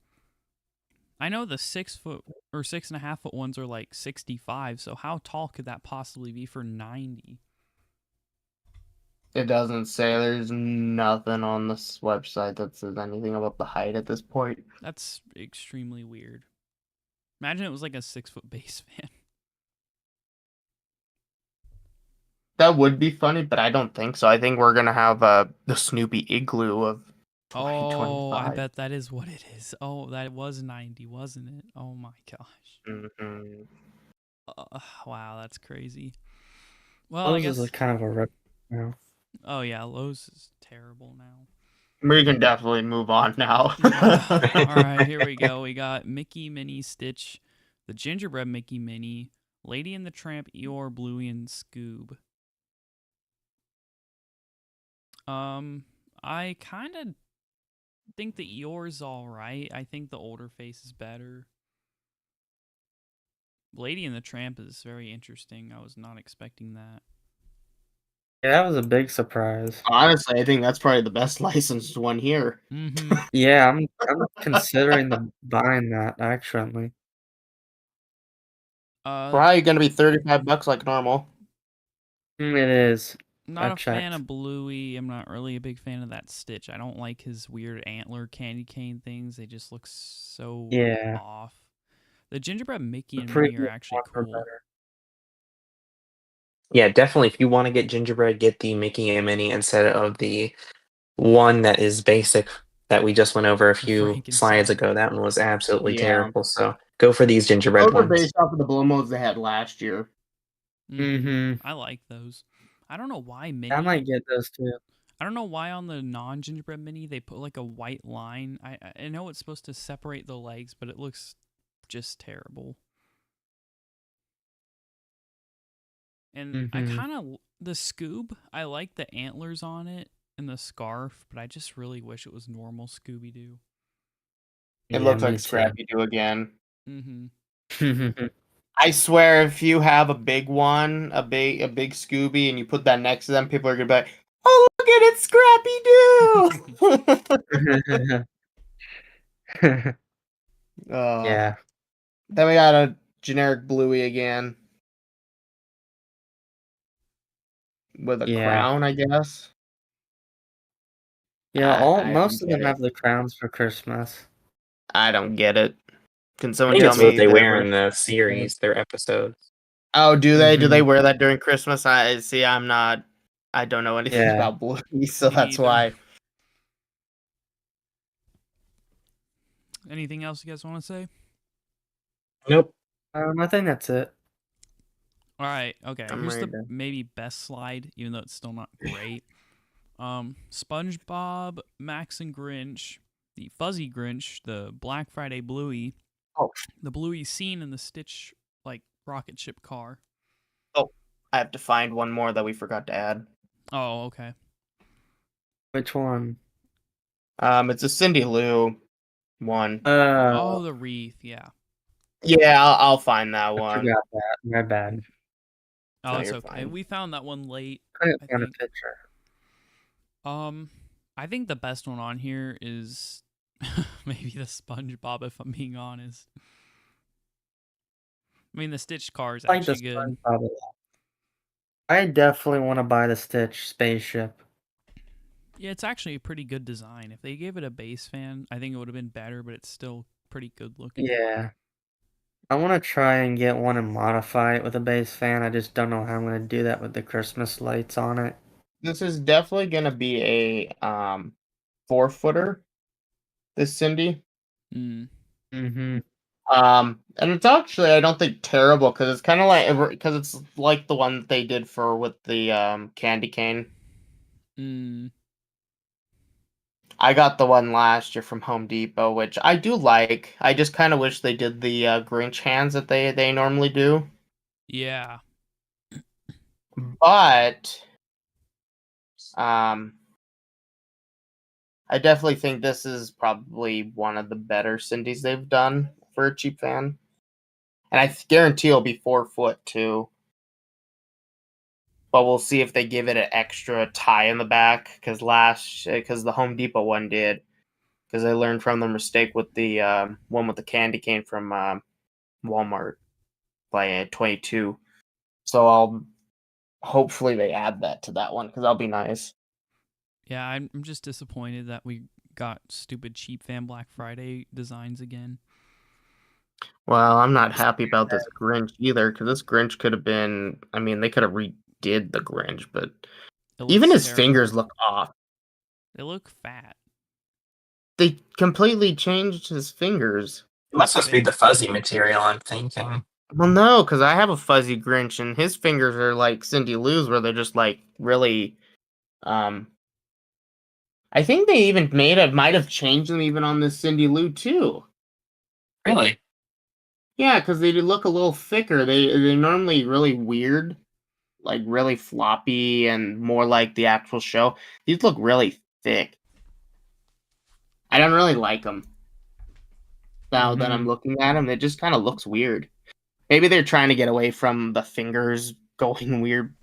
I know the 6 foot or 6.5 foot ones are like 65, so how tall could that possibly be for 90? It doesn't say. There's nothing on this website that says anything about the height at this point. That's extremely weird. Imagine it was like a 6 foot base fan. That would be funny, but I don't think so. I think we're gonna have the Snoopy igloo of Oh, I 2025. bet that is what it is. Oh, that was 90, wasn't it? Oh my gosh. Mm-hmm. Wow, that's crazy. Well, I Lowe's guess. is a kind of a rip. Oh yeah, Lowe's is terrible now. We can definitely move on now. Yeah. All right, here we go. We got Mickey, Minnie, Stitch, the Gingerbread Mickey, Minnie, Lady and the Tramp, Eeyore, Bluey, and Scoob. I kind of think the Eeyore's all right. I think the older face is better. Lady and the Tramp is very interesting. I was not expecting that. Yeah, that was a big surprise. Honestly, I think that's probably the best licensed one here. Mm-hmm. Yeah, I'm considering buying that actually. Probably gonna be $35 like normal. It is. Not I a fan checked. of Bluey. I'm not really a big fan of that Stitch. I don't like his weird antler candy cane things. They just look so Yeah, off. The Gingerbread Mickey the and Minnie are previous actually ones were cool. better. Yeah, definitely. If you want to get gingerbread, get the Mickey and Minnie instead of the one that is basic that we just went over a few slides Frankenstein. ago. That one was absolutely Yeah. terrible. So go for these gingerbread Those are ones. based off of the blow modes they had last year. I like those. I don't know why I Minnie. might get those too. I don't know why on the non-gingerbread Minnie they put like a white line. I know it's supposed to separate the legs, but it looks just terrible. And I kind of the Scoob. I like the antlers on it and the scarf, but I just really wish it was normal Scooby Doo. It Yeah, looks me like Scrappy Doo again. too. I swear, if you have a big one, a big Scooby, and you put that next to them, people are gonna be like, "Oh, look at it, Scrappy Doo!" Yeah, Then we got a generic Bluey again with a yeah, crown, I guess. yeah. I don't Most of get them it. have the crowns for Christmas. I don't get it. Can I someone think tell it's what me they the wear in the Yeah. series, their episodes. Oh, do they? Do they Mhm. wear that during Christmas? I see. I'm not. I don't know anything Yeah. about Bluey, so Me that's neither. why. Anything else you guys want to say? Nope. I think that's it. All right, okay. I'm Here's ready the to. maybe best slide, even though it's still not great. SpongeBob, Max and Grinch, the Fuzzy Grinch, the Black Friday Bluey, Oh, the Bluey scene in the Stitch like rocket ship car. oh, I have to find one more that we forgot to add. Oh, okay. Which one? It's a Cindy Lou one. Oh, the wreath, yeah. Yeah, I'll find that I one. forgot that. My bad. Oh, No, it's you're okay. fine. We found that one late, Couldn't I find a think. picture. I think the best one on here is maybe the SpongeBob, if I'm being honest. I mean, the Stitch car is I like the actually good. SpongeBob a lot. I definitely want to buy the Stitch spaceship. Yeah, it's actually a pretty good design. If they gave it a base fan, I think it would have been better, but it's still pretty good looking. Yeah. I want to try and get one and modify it with a base fan. I just don't know how I'm going to do that with the Christmas lights on it. This is definitely gonna be a 4-footer. This Cindy. Mm-hmm. And it's actually I don't think terrible because it's kind of like because it's like the one that they did for with the candy cane. I got the one last year from Home Depot, which I do like. I just kind of wish they did the Grinch hands that they normally do. Yeah. But I definitely think this is probably one of the better Cindy's they've done for a cheap fan. And I guarantee it'll be 4 foot too. but we'll see if they give it an extra tie in the back because the Home Depot one did, because I learned from the mistake with the one with the candy cane from Walmart by 22. So I'll hopefully they add that to that one because that'll be nice. Yeah, I'm just disappointed that we got stupid cheap fan Black Friday designs again. Well, I'm not happy about this Grinch either because this Grinch could have been. I mean, they could have redid the Grinch, but It even looks his terrible. fingers look off. They look fat. They completely changed his fingers. It must just be the fuzzy material, I'm thinking. Well, no, because I have a fuzzy Grinch, and his fingers are like Cindy Lou's, where they're just like really. I think they even might have changed them even on this Cindy Lou too. Really? Yeah, because they look a little thicker. They're normally really weird, like really floppy and more like the actual show. These look really thick. I don't really like them. Now that I'm looking at them, it just kind of looks weird. Maybe they're trying to get away from the fingers going weird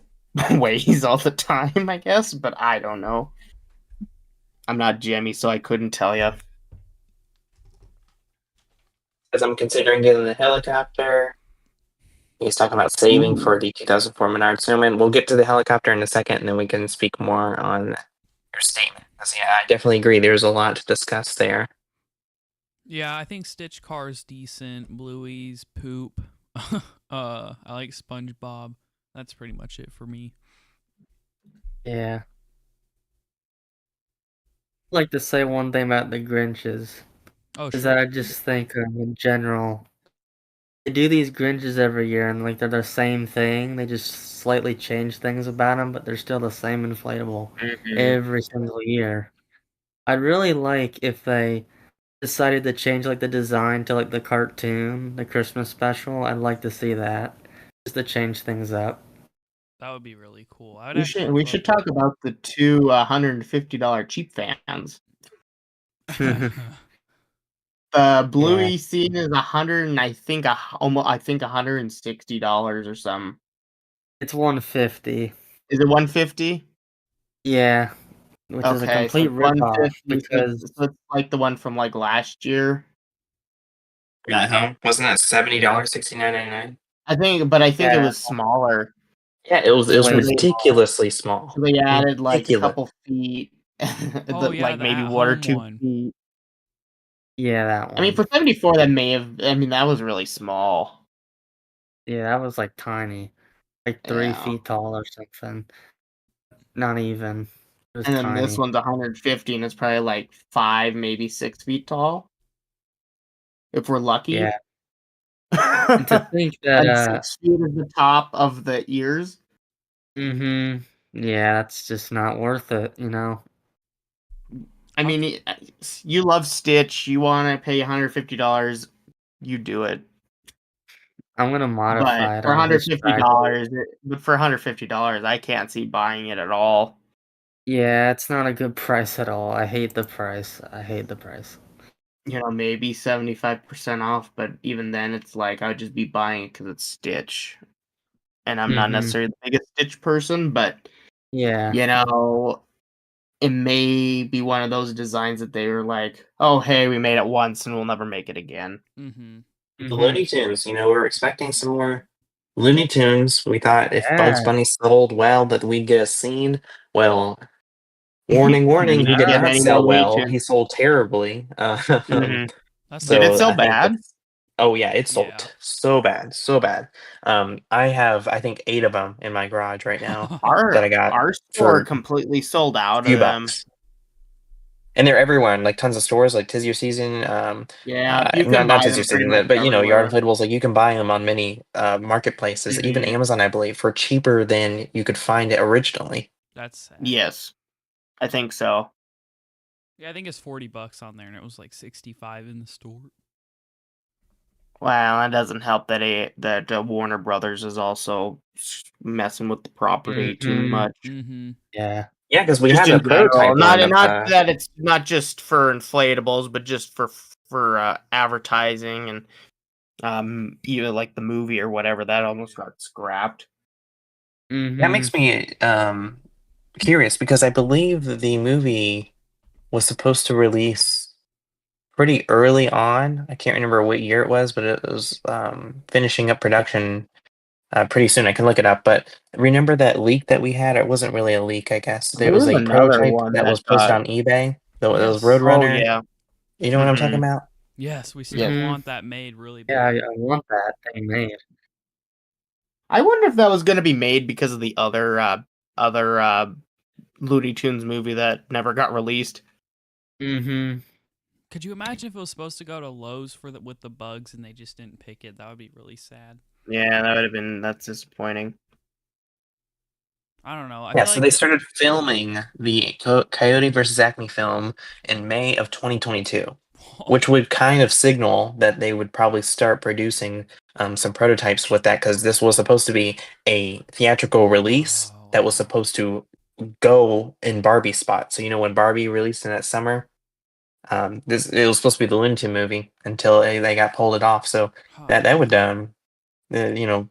ways all the time, I guess, but I don't know. I'm not Jimmy, so I couldn't tell you. As I'm considering getting the helicopter. He's talking about saving Ooh. for the 2004 Menard Summon. We'll get to the helicopter in a second, and then we can speak more on your statement. 'Cause, yeah, I definitely agree. There's a lot to discuss there. Yeah, I think Stitch Car's decent. Bluey's poop. I like SpongeBob. That's pretty much it for me. Yeah. I'd like to say one thing about the Grinches. Oh, Is sure. that I just think in general, they do these Grinches every year and like they're the same thing. They just slightly change things about them, but they're still the same inflatable every single year. I'd really like if they decided to change like the design to like the cartoon, the Christmas special. I'd like to see that just to change things up. That would be really cool. I would We actually should love talk about the two $150 cheap fans. that. The Bluey scene is I think $160 or something. It's 150. Is it 150? Yeah, which is a Okay, so complete it's ripoff 150. So it's like the one from like last year. Yeah, wasn't that $70, $69.99? I think it Yeah. was smaller. Yeah, it was Way ridiculously small. So they added like a Ridiculous. couple feet, Oh, yeah, like the maybe 1 or at-home 2 one. feet. Yeah, that one. I mean, for 74, that may have. I mean, that was really small. Yeah, that was like tiny. Like 3 Yeah. feet tall or something. Not even. It was And then tiny. this one's 150, and it's probably like 5, maybe 6 feet tall, if we're lucky. Yeah. And to think that, And 6 feet is the top of the ears. yeah, that's just not worth it, you know? I mean, you love Stitch. You want to pay $150. You do it. I'm gonna But modify it for on his $150, I can't see buying it at all. Yeah, it's not a good price at all. I hate the price. I hate the price. You know, maybe 75% off, but even then, it's like I would just be buying it because it's Stitch. And I'm not necessarily the biggest Stitch person, but, Yeah. you know, it may be one of those designs that they were like, oh, hey, we made it once and we'll never make it again. Mm-hmm. The Looney Tunes, we're expecting some more Looney Tunes. We thought if Bugs Yeah. Bunny sold well that we'd get a scene. Well, warning, We warning, he didn't did get not any sell more Looney well. Tunes. He sold terribly. That's Did it So sell I think bad? oh yeah, it sold Yeah. so bad, so bad. I have I think 8 of them in my garage right now that I got Our store for completely sold a out of few them. bucks. And they're everywhere in like tons of stores, like Tis Your Season. Yeah, you can Not buy Tis Your them pretty Season, much but Yard everywhere. Inflatables. Like you can buy them on many marketplaces, even Mhm. Amazon, I believe, for cheaper than you could find it originally. That's sad. Yes, I think so. Yeah, I think it's $40 on there, and it was like 65 in the store. Well, that doesn't help that Warner Brothers is also messing with the property too much. Mm-hmm. Yeah. Yeah, because we Just had in a prototype general, one of not that it's not just for inflatables, but just for advertising and even like the movie or whatever that almost got scrapped. That makes Mhm. me curious because I believe the movie was supposed to release pretty early on. I can't remember what year it was, but it was finishing up production pretty soon. I can look it up. But remember that leak that we had? It wasn't really a leak, I guess. It There was was a another prototype one that that was posted got. on eBay. Those Yes. Oh Roadrunner. yeah. You know what I'm talking Mhm. about? Yes, we still Yeah. Mhm. want that made really Yeah, bad. I want that thing made. I wonder if that was gonna be made because of the other Looney Tunes movie that never got released. Mhm. Could you imagine if it was supposed to go to Lowe's for with the bugs and they just didn't pick it? That would be really sad. Yeah, that's disappointing. I don't know. I Yeah, feel so they like started filming the Coyote versus Acme film in May of 2022, which would kind of signal that they would probably start producing some prototypes with that because this was supposed to be a theatrical release Oh, that was supposed to go in Barbie spot. So when Barbie released in that summer, this it was supposed to be the Looney Tunes movie until they got pulled it off. So huh. that would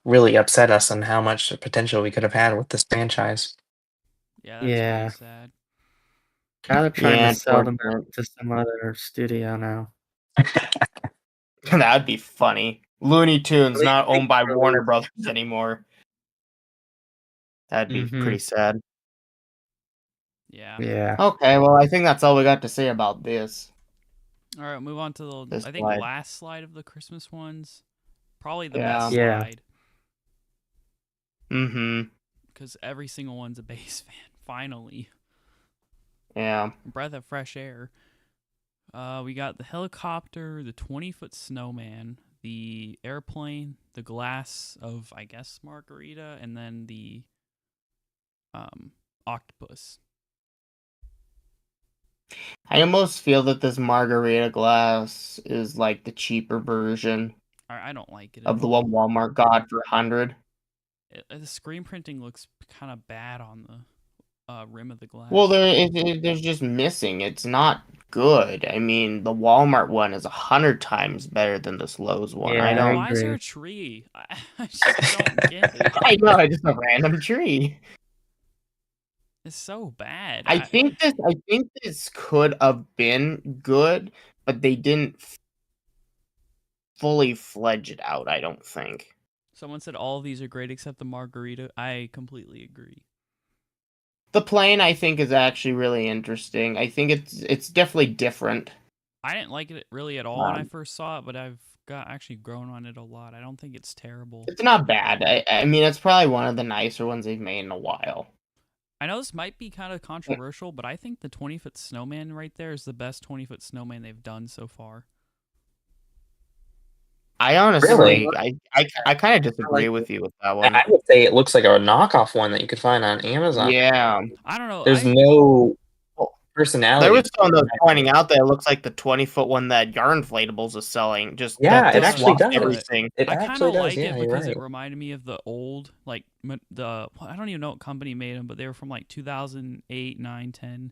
really upset us on how much potential we could have had with this franchise. Yeah, that's really Yeah. sad. Kinda trying to Yeah, sell them unfortunate. out to some other studio now. That'd be funny. Looney At Tunes least not they owned can by Warner release. Brothers anymore. That'd be Mhm. pretty sad. Yeah. Yeah. Okay, well, I think that's all we got to say about All right, move on to the this I think slide. last slide of the Christmas ones. Probably the best Yeah. Yeah. slide Mm-hmm. because every single one's a base fan. Finally, Yeah. breath of fresh air. We got the helicopter, the 20-foot snowman, the airplane, the glass of I guess margarita, and then the octopus. I almost feel that this margarita glass is like the cheaper version I don't like it at of the all. one Walmart got for 100. The screen printing looks kind of bad on the rim of the Well, glass. there's just missing. It's not good. I mean, the Walmart one is 100 times better than this Lowe's one. I Yeah, I Then don't. why is there agree. a tree? I just don't get it. I know. It's just a random tree. It's so bad. I think this could have been good, but they didn't fully fledge it out. I don't think. Someone said all of these are great except the margarita. I completely agree. The plane, I think, is actually really interesting. I think it's definitely different. I didn't like it really at all when I Um, first saw it, but I've got actually grown on it a lot. I don't think it's terrible. it's not bad. I mean, it's probably one of the nicer ones they've made in a while. I know this might be kind of controversial, but I think the 20-foot snowman right there is the best 20-foot snowman they've done so far. I Really? honestly, I kind of I like disagree it. with you with that I one. would say it looks like a knockoff one that you could find on Amazon. Yeah. I don't know. There's no Well, there personality. was someone that was pointing out that it looks like the 20-foot one that Yarn Inflatables is selling. Just Yeah, that it they No, actually swapped does. everything. It I kind actually of does. like Yeah, it you're because right. it reminded me of the old, like I don't even know what company made them, but they were from like 2008, 9, 10.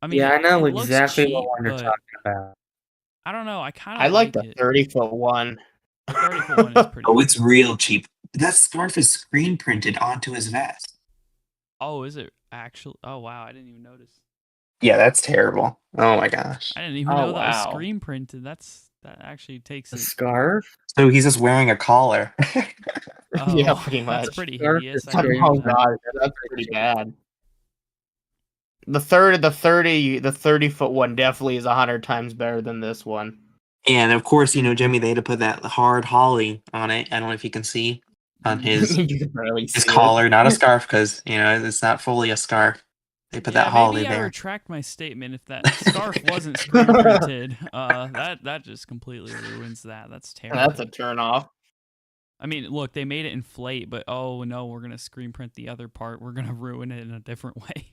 I mean, Yeah, I know it looks exactly what cheap, one you're but talking about. I don't know. I kind I of like like the it. 30-foot one. The 30-foot one is pretty Oh, good. it's real cheap. That scarf is screen printed onto his vest. Oh, is it actually? Oh, wow. I didn't even notice. Yeah, that's terrible. Oh my gosh. I didn't even Oh know that was wow. screen printed. That actually takes The it. scarf? So he's just wearing a collar. Yeah, Oh, pretty that's much. pretty Scarf is hideous. I didn't screen Oh know that. printed. god, That's that's pretty pretty cheap. bad. The 30-foot one definitely is 100 times better than this one. And of course, Jimmy, they had to put that hard holly on it. I don't know if you can see on his You can barely see it. collar, not a scarf, because it's not fully a scarf. They put that Yeah, holly maybe I there. retract my statement. If that scarf wasn't screen printed, that just completely ruins that. That's That's a terrible. turn off. I mean, look, they made it inflate, but oh no, we're gonna screen print the other part. We're gonna ruin it in a different way.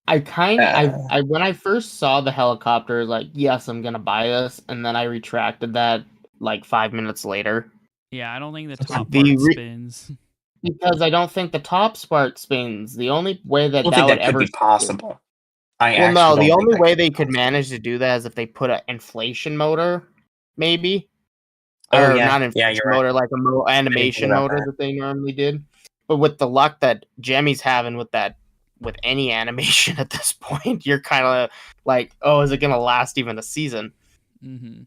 I when I first saw the helicopter, like, yes, I'm gonna buy this, and then I retracted that like 5 minutes later. Yeah, I don't think the top The part re- spins. because I don't think the top part spins. The only way I that don't that think would that could ever be possible. I well, actually no, the don't think only that way could be they could possible. manage to do that is if they put an inflation motor, maybe. Oh or yeah, not yeah, inflation you're right. motor, like a I didn't think animation about motor that. that they normally did. But with the luck that Jemmy's having with that, with any animation at this point, you're kind of like, oh, is it gonna last even a season? Mm-hmm.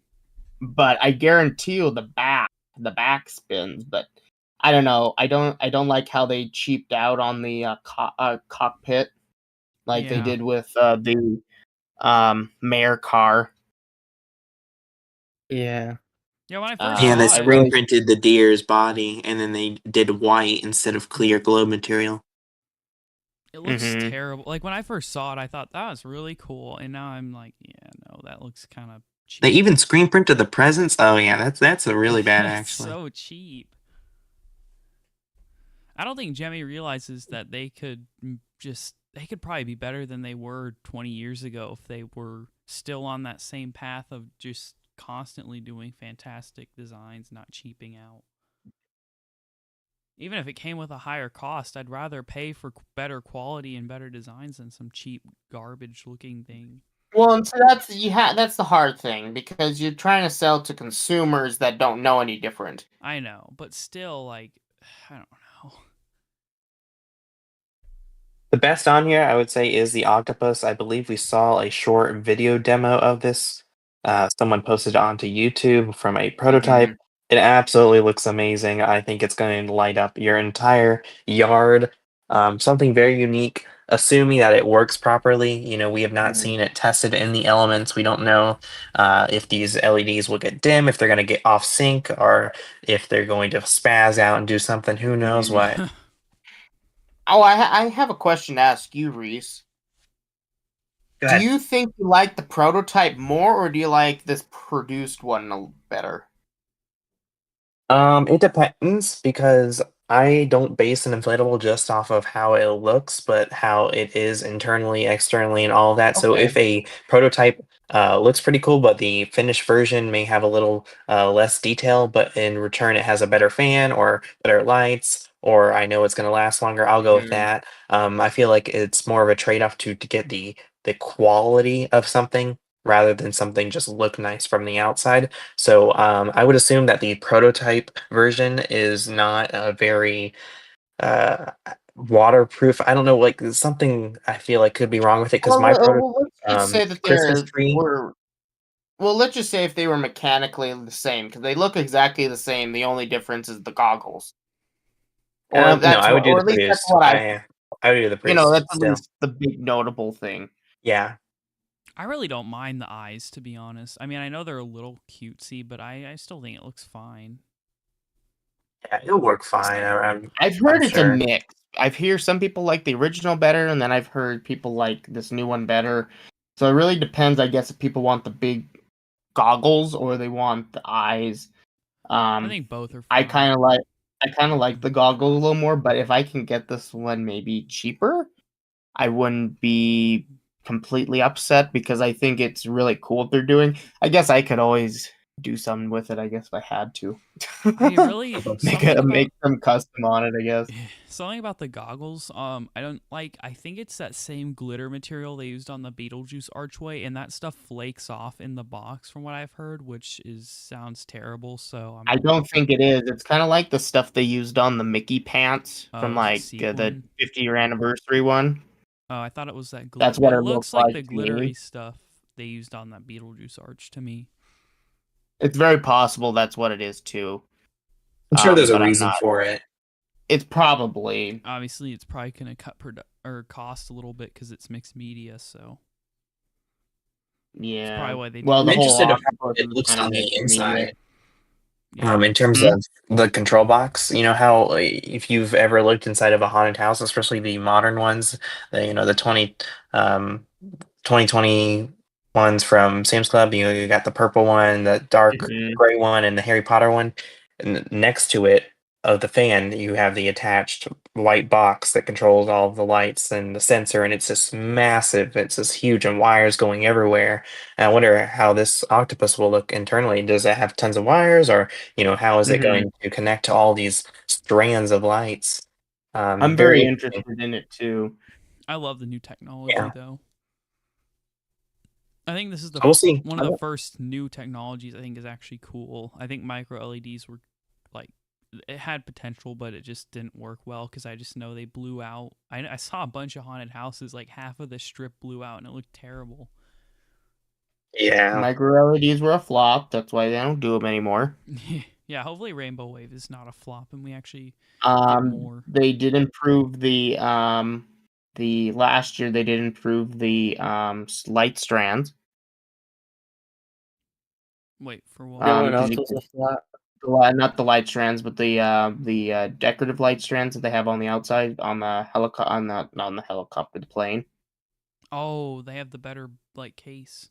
But I guarantee you the back spins. But I don't know. I don't like how they cheaped out on the cockpit like they Yeah. did with the mayor car. Yeah. Yeah, when I first Yeah, they saw I it, screen really printed the deer's body, and then they did white instead of clear glow material. it looks hmm terrible. Like when I first saw it, I thought that was really cool, and now I'm like, yeah, no, that looks kind of They cheap. even screen printed the presents. Oh yeah, that's a really bad It's actually. so cheap. I don't think Jemmy realizes that they could probably be better than they were 20 years ago if they were still on that same path of just constantly doing fantastic designs, not cheaping out. Even if it came with a higher cost, I'd rather pay for better quality and better designs than some cheap garbage looking thing. Well, and so that's the hard thing because you're trying to sell to consumers that don't know any different. I know, but still, like, I don't know. The best on here, I would say, is the octopus. I believe we saw a short video demo of this. Someone posted it onto YouTube from a prototype. hmm It absolutely looks amazing. I think it's going to light up your entire yard. Something very unique, assuming that it works properly. You know, we have not hmm seen it tested in the elements. We don't know if these LEDs will get dim, if they're going to get off sync, or if they're going to spaz out and do something. Who knows hmm what? Oh, I have a question to ask you, Reese. Go Do ahead. you think you like the prototype more, or do you like this produced one a little better? It depends because I don't base an inflatable just off of how it looks, but how it is internally, externally, and all of that. So Okay. if a prototype looks pretty cool, but the finished version may have a little less detail, but in return it has a better fan or better lights, or I know it's going to last longer, I'll go with hmm that. I feel like it's more of a trade-off to get the quality of something rather than something just look nice from the outside. So I would assume that the prototype version is not a very uh, waterproof. I don't know, like something I feel like could be wrong with it because my prototype Let's just say that Christmas they're tree. were well. Let's just say if they were mechanically the same, because they look exactly the same. The only difference is the goggles, No, I would do or the at least that's produced. what I would do the that's produced at still. least the big notable thing. Yeah, I really don't mind the eyes, to be honest. I mean, I know they're a little cutesy, but I still think it looks fine. yeah, it'll work fine. I've I'm heard it's a sure. mix. I've heard some people like the original better, and then I've heard people like this new one better. So it really depends, I guess, if people want the big goggles or they want the eyes. I Um, think both are I fine. kind of like the goggles a little more, but if I can get this one maybe cheaper, I wouldn't be completely upset because I think it's really cool what they're doing. I guess I could always do something with it. I guess if I had to I really make some custom on it. I guess. something about the goggles. I don't like. I think it's that same glitter material they used on the Beetlejuice archway, and that stuff flakes off in the box, from what I've heard, which sounds terrible. So I don't think it is. It's kind of like the stuff they used on the Mickey pants from oh, is it like the sequin? 50-year anniversary one. Oh, I thought it was that glitter. That's what It it looked looks like like the to me. glittery stuff they used on that Beetlejuice arch to me. It's very possible that's what it is too. I'm sure there's a But I'm reason not. for it. It's probably Obviously, it's probably gonna cut or cost a little bit because it's mixed media. So it's yeah. probably why they Well, did I'm the that. whole interested in how octopus it is looks kind of on the mixed media. inside. Yeah. In terms Hmm? of the control box, you know how if you've ever looked inside of a haunted house, especially the modern ones, the um, 2020 ones from Sam's Club, you got the purple one, the dark hmm gray one, and the Harry Potter one. And next to it, of the fan, you have the attached white box that controls all of the lights and the sensor, and it's just massive. It's just huge, and wires going everywhere. And I wonder how this octopus will look internally. Does it have tons of wires, or how is it hmm going to connect to all these strands of lights? I'm Very very interesting. interested in it too. I love the new technology Yeah. though. I think this is We'll see. one of the first new technologies I think is actually cool. I think micro LEDs were like it had potential, but it just didn't work well because I just know they blew out. I saw a bunch of haunted houses, like half of the strip blew out, and it looked terrible. Yeah. Micro LEDs were a flop. That's why they don't do them anymore. Yeah, hopefully Rainbow Wave is not a flop, and we actually get more. They did improve the last year. They did improve the light strands. Wait for what? Yeah, what 'Cause else you was a flop? not the light strands, but the decorative light strands that they have on the outside on the not on the helicopter, the plane. Oh, they have the better like case.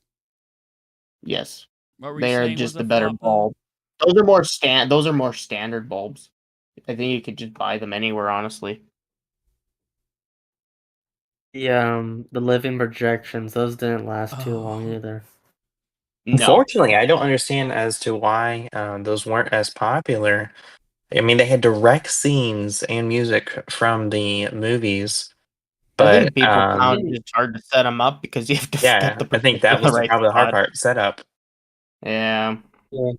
Yes, What were you they are saying was just a the better flop though? bulb. Those are more standard bulbs. I think you could just buy them anywhere, honestly. The living projections, those didn't last too long Oh, either. No, Unfortunately, I don't understand as to why those weren't as popular. I mean, they had direct scenes and music from the movies, I but think people found it hard to set them up because you have to get yeah, the I think that in the was right probably the hard spot. part, setup. Yeah. Yeah.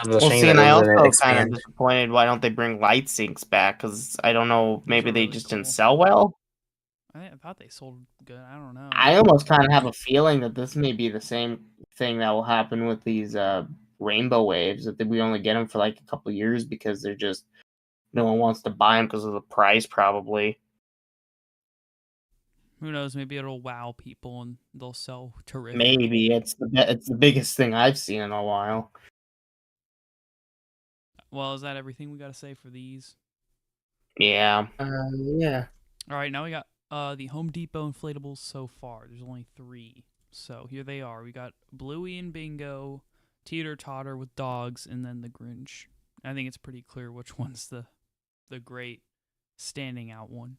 It was a Well, shame see, that and they I didn't also kind of expand. disappointed. Why don't they bring light sinks back? Because I don't know, those maybe are they really just didn't cool. sell well. I thought they sold good. I don't know. I almost kind of have a feeling that this may be the same thing that will happen with these rainbow waves. That we only get them for like a couple years because they're just no one wants to buy them because of the price, probably. Who knows? Maybe it'll wow people and they'll sell terrific. Maybe it's the biggest thing I've seen in a while. Well, is that everything we got to say for these? Yeah. Yeah. All right, now we got the Home Depot inflatables so far. There's only 3. So here they are. We got Bluey and Bingo, Teeter Totter with dogs, and then the Grinch. I think it's pretty clear which one's the great standing out one.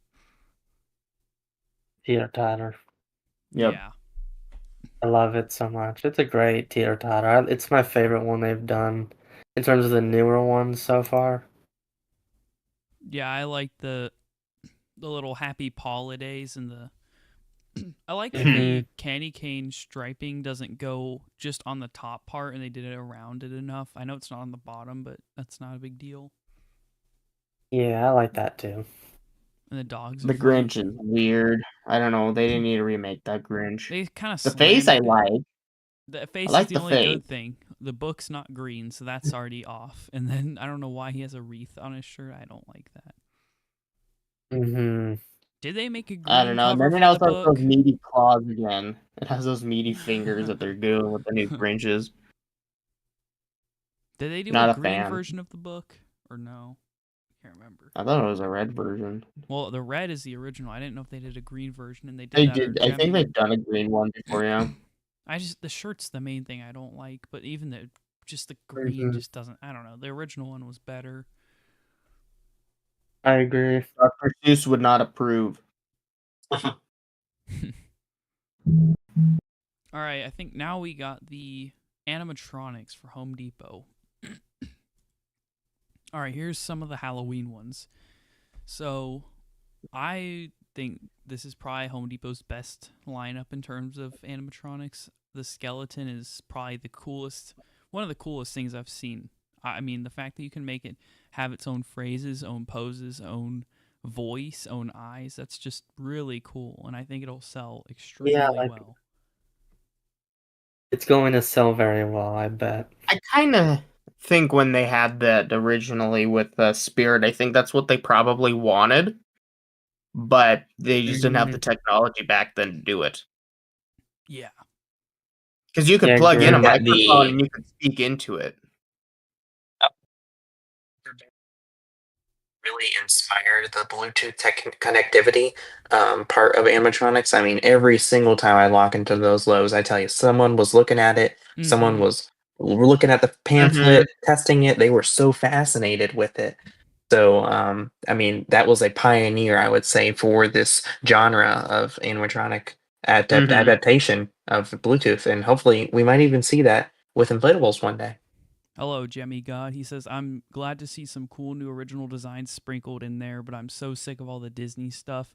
Teeter-totter. Yep. Yeah. I love it so much. It's a great teeter-totter. It's my favorite one they've done in terms of the newer ones so far. Yeah, I like the little happy holidays and the I like that the candy cane striping doesn't go just on the top part and they did it around it enough. I know it's not on the bottom, but that's not a big deal. Yeah, I like that too. And the dogs The are fun. Grinch is weird. I don't know. They didn't need to remake that Grinch. They kind of The face I like. The I face like is the the only face. good thing. The book's not green, so that's already off. And then I don't know why he has a wreath on his shirt. I don't like that. Mm-hmm. Did they make a I don't green know. And cover then it for the also has book? those meaty claws again. It has those meaty fingers that they're doing with the new Grinches. Did they do Not a a green fan. version of the book or no? Can't remember. I thought it was a red version. Well, the red is the original. I didn't know if they did a green version, and they did They that. Or did. I think they've done a green one before, yeah. the shirt's the main thing I don't like, but even the green Mhm. just doesn't. I don't know. The original one was better. I agree. Dr. Seuss would not approve. All right, I think now we got the animatronics for Home Depot. All right, here's some of the Halloween ones. So, I think this is probably Home Depot's best lineup in terms of animatronics. The skeleton is probably one of the coolest things I've seen. I mean, the fact that you can make it have its own phrases, own poses, own voice, own eyes, that's just really cool. And I think it'll sell extremely well. It's going to sell very well, I bet. I kind of think when they had that originally with Spirit, I think that's what they probably wanted. But they just didn't have the technology back then to do it. Yeah. Because you could Yeah, plug in a agree. microphone and you could speak into it. Really inspired the Bluetooth connectivity part of animatronics. I mean, every single time I lock into those Lowe's, I tell you, someone was looking at it, someone was looking at the pamphlet, testing it. They were so fascinated with it. So, I mean, that was a pioneer, I would say, for this genre of animatronic adaptation of Bluetooth, and hopefully, we might even see that with inflatables one day. Hello, Jemmy God. He says, I'm glad to see some cool new original designs sprinkled in there, but I'm so sick of all the Disney stuff.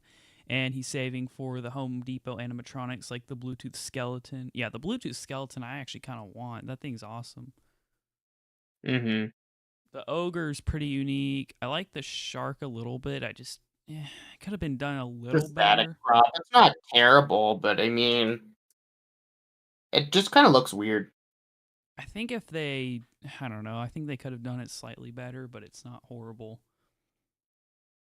and he's saving for the Home Depot animatronics like the Bluetooth skeleton. Yeah, the Bluetooth skeleton I actually kind of want. That thing's awesome. Mm-hmm. The ogre's pretty unique. I like the shark a little bit. I just it could have been done a The little static better. prop. It's not terrible, but I mean, it just kind of looks weird. I think if they, I don't know, I think they could have done it slightly better, but it's not horrible.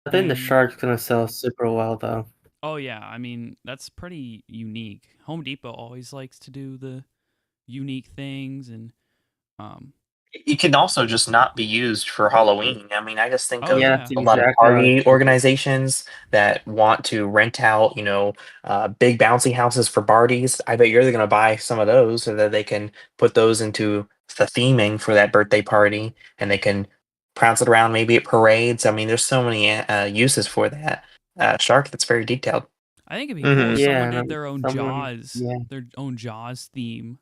I think the And shark's gonna sell super well though. oh yeah, I mean that's pretty unique. Home Depot always likes to do the unique things, and um, It can also just not be used for Halloween. I mean, I just think oh of Yeah, yeah, that's a lot of exactly what I was party thinking. organizations that want to rent out, big bouncy houses for parties. I bet you're going to buy some of those so that they can put those into the theming for that birthday party, and they can prounce it around maybe at parades. I mean, there's so many uses for that. Shark, that's very detailed. I think it'd be cool Mm-hmm. if Yeah, someone and did their own someone, Jaws, yeah, theme.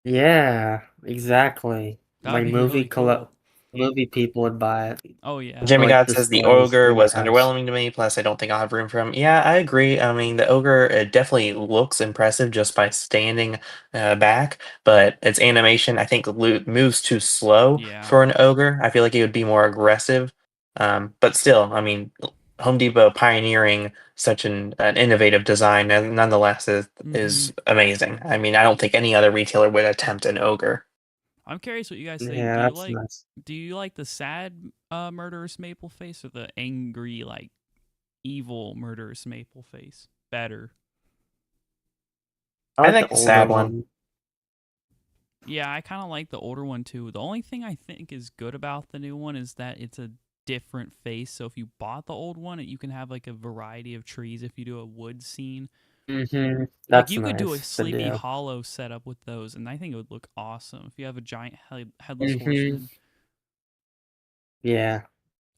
yeah, exactly. That would Like be really cool. movie people would buy it Oh yeah, for Jimmy like God says the displays ogre in their was house. underwhelming to me. Plus, I don't think I'll have room for him. Yeah, I agree. I mean, the ogre definitely looks impressive just by standing back, but its animation, I think, moves too slow yeah. for an ogre. I feel like it would be more aggressive. But still, I mean, Home Depot pioneering such an innovative design, nonetheless, Mm-hmm. is amazing. I mean, I don't think any other retailer would attempt an ogre. I'm curious what you guys think. Yeah, that's nice. Do you like the sad murderous maple face or the angry like evil murderous maple face better? I I like the think the older sad one. one. Yeah, I kind of like the older one too. The only thing I think is good about the new one is that it's a different face. So if you bought the old one, you can have like a variety of trees if you do a wood scene. Like That's you could do a nice. Good Sleepy deal. Hollow setup with those, and I think it would look awesome if you have a giant headless Mhm. horseman. Yeah.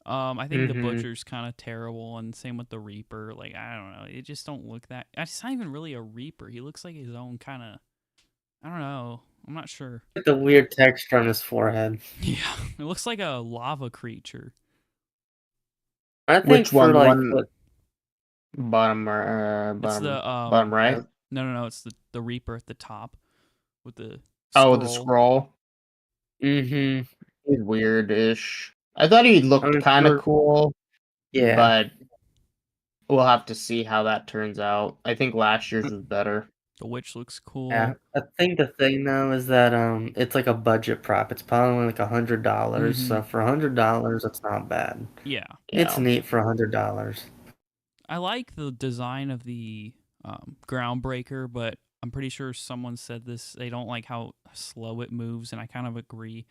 I think the Mhm. butcher's kind of terrible, and same with the reaper. Like I don't know, it just don't look that. It's not even really a reaper. He looks like his own kind of. I don't know. I'm not sure. Like the weird texture on his forehead. Yeah, it looks like a lava creature. I think Which for one? The like one what It's the bottom right. no, it's the reaper at the top with the Oh, the scroll. scroll. mhm. He's weird-ish. I thought he I looked mean kind of for cool, yeah. but we'll have to see how that turns out. I think last year's was better. The witch looks Yeah. cool. I think the thing though is that it's like a budget prop. It's probably only like $100. Mm-hmm. So for $100 it's not bad. Yeah, It's Yeah. neat for $100. I like the design of the groundbreaker, but I'm pretty sure someone said this. They don't like how slow it moves, and I kind of agree.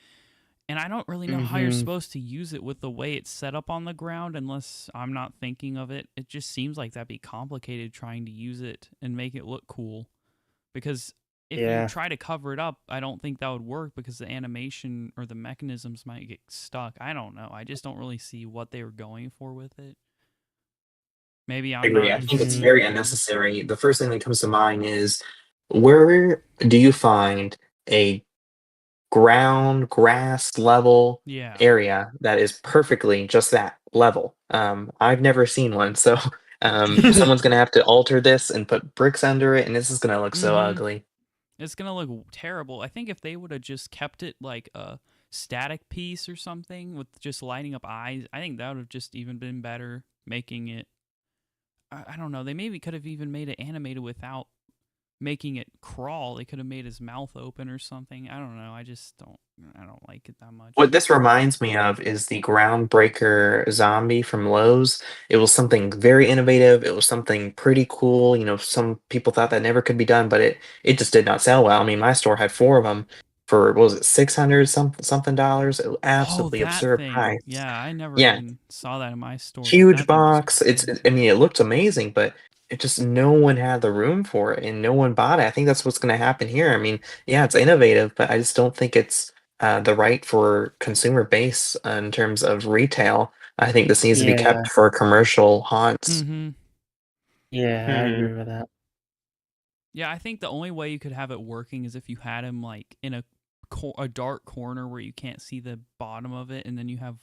And I don't really know how you're Mhm. supposed to use it with the way it's set up on the ground unless I'm not thinking of it. It just seems like that'd be complicated trying to use it and make it look cool. Because if you Yeah. try to cover it up, I don't think that would work because the animation or the mechanisms might get stuck. I don't know. I just don't really see what they were going for with it. Maybe I I'm agree. not I think it's Mhm. very seeing. unnecessary. The first thing that comes to mind is where do you find a ground grass level Yeah. area that is perfectly just that level? I've never seen one, so someone's gonna have to alter this and put bricks under it, and this is gonna look so Mm-hmm. ugly. It's gonna look terrible. I think if they would have just kept it like a static piece or something with just lighting up eyes, I think that would have just even been better. Making it, I don't know. They maybe could have even made it animated without making it crawl. They could have made his mouth open or something. I don't know. I just don't. I don't like it that much. What this reminds me of is the Groundbreaker zombie from Lowe's. It was something very innovative. It was something pretty cool. Some people thought that never could be done, but it just did not sell well. I mean, my store had four of them for what was it, 600 something dollars? It was Oh, absolutely that absurd thing. price. Yeah, I never Yeah, even saw that in my store. huge That thing looks box. cool. I mean, it looked amazing, but it just no one had the room for it and no one bought it. I think that's what's going to happen here. I mean, yeah, it's innovative, but I just don't think it's the right for consumer base in terms of retail. I think this needs to be Yeah. kept for commercial haunts. Mm-hmm. Yeah, I Mhm. agree with that. Yeah, I think the only way you could have it working is if you had him like in a dark corner where you can't see the bottom of it, and then you have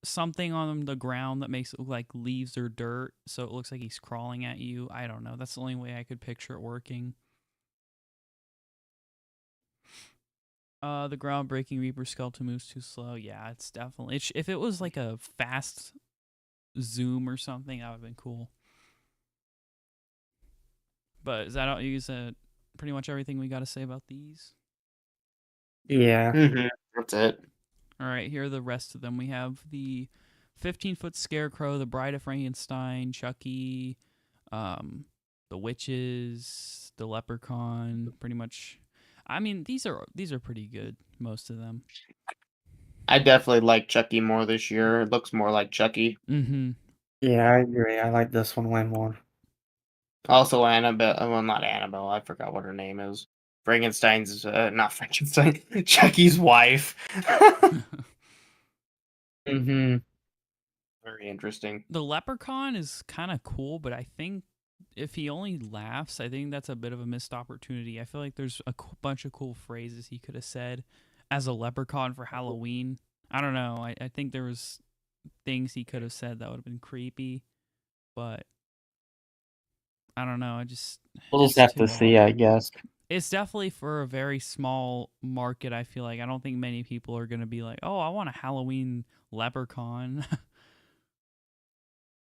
something on the ground that makes it look like leaves or dirt, so it looks like he's crawling at you. I don't know. That's the only way I could picture it working. The groundbreaking Reaper skeleton moves too slow. Yeah, it's definitely. If it was like a fast zoom or something, that would have been cool. But is that pretty much everything we got to say about these? Yeah. That's it. All right, here are the rest of them. We have the 15-foot Scarecrow, the Bride of Frankenstein, Chucky, the Witches, the Leprechaun. Pretty much. I mean, these are pretty good. Most of them. I definitely like Chucky more this year. It looks more like Chucky. Mm-hmm. Yeah, I agree. I like this one way more. Also, Annabelle. Well, not Annabelle. I forgot what her name is. Frankenstein's, not Frankenstein. Chucky's wife. Mm-hmm. Very interesting. The Leprechaun is kind of cool, but I think if he only laughs, I think that's a bit of a missed opportunity. I feel like there's a bunch of cool phrases he could have said as a leprechaun for Halloween. I don't know. I think there was things he could have said that would have been creepy, but I don't know. We'll just have to see, I guess. It's definitely for a very small market, I feel like. I don't think many people are going to be like, oh, I want a Halloween leprechaun.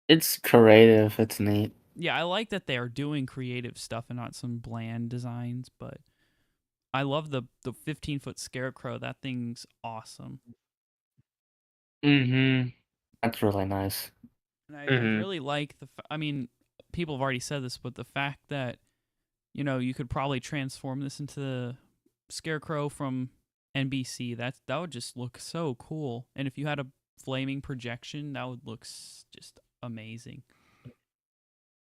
It's creative. It's neat. Yeah, I like that they are doing creative stuff and not some bland designs, but I love the 15-foot Scarecrow. That thing's awesome. Mm-hmm. That's really nice. And I really like I mean, people have already said this, but the fact that, you could probably transform this into the Scarecrow from NBC, that would just look so cool. And if you had a flaming projection, that would look just amazing.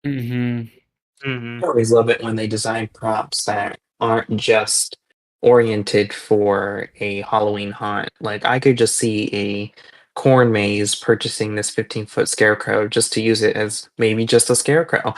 Mm-hmm. Mm-hmm. I always love it when they design props that aren't just oriented for a Halloween haunt. Like I could just see a corn maze purchasing this 15-foot scarecrow just to use it as maybe just a scarecrow.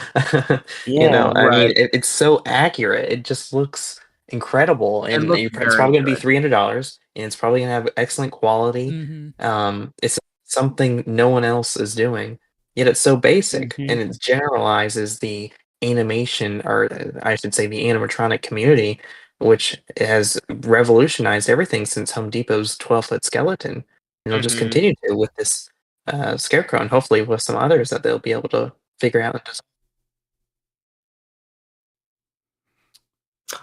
Yeah. I mean, Right. it's so accurate. It just looks incredible, It and looks it's very probably going to be good. $300, and it's probably going to have excellent quality. Mm-hmm. It's something no one else is doing. Yet it's so basic, Mm-hmm. and it generalizes the animation, or I should say the animatronic community, which has revolutionized everything since Home Depot's 12-foot skeleton. And they'll just Mm-hmm. continue to with this scarecrow, and hopefully with some others that they'll be able to figure out and design.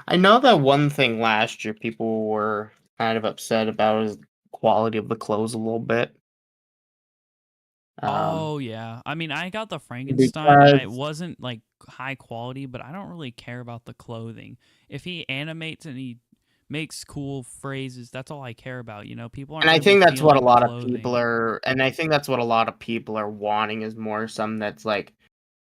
I know that one thing last year people were kind of upset about is the quality of the clothes a little bit. Oh yeah. I mean, I got the Frankenstein and it Because wasn't like high quality, but I don't really care about the clothing. If he animates and he makes cool phrases, that's all I care about, People aren't and I really think that's what a feeling the lot of people clothing. are and I think that's what a lot of people are wanting is more some that's like,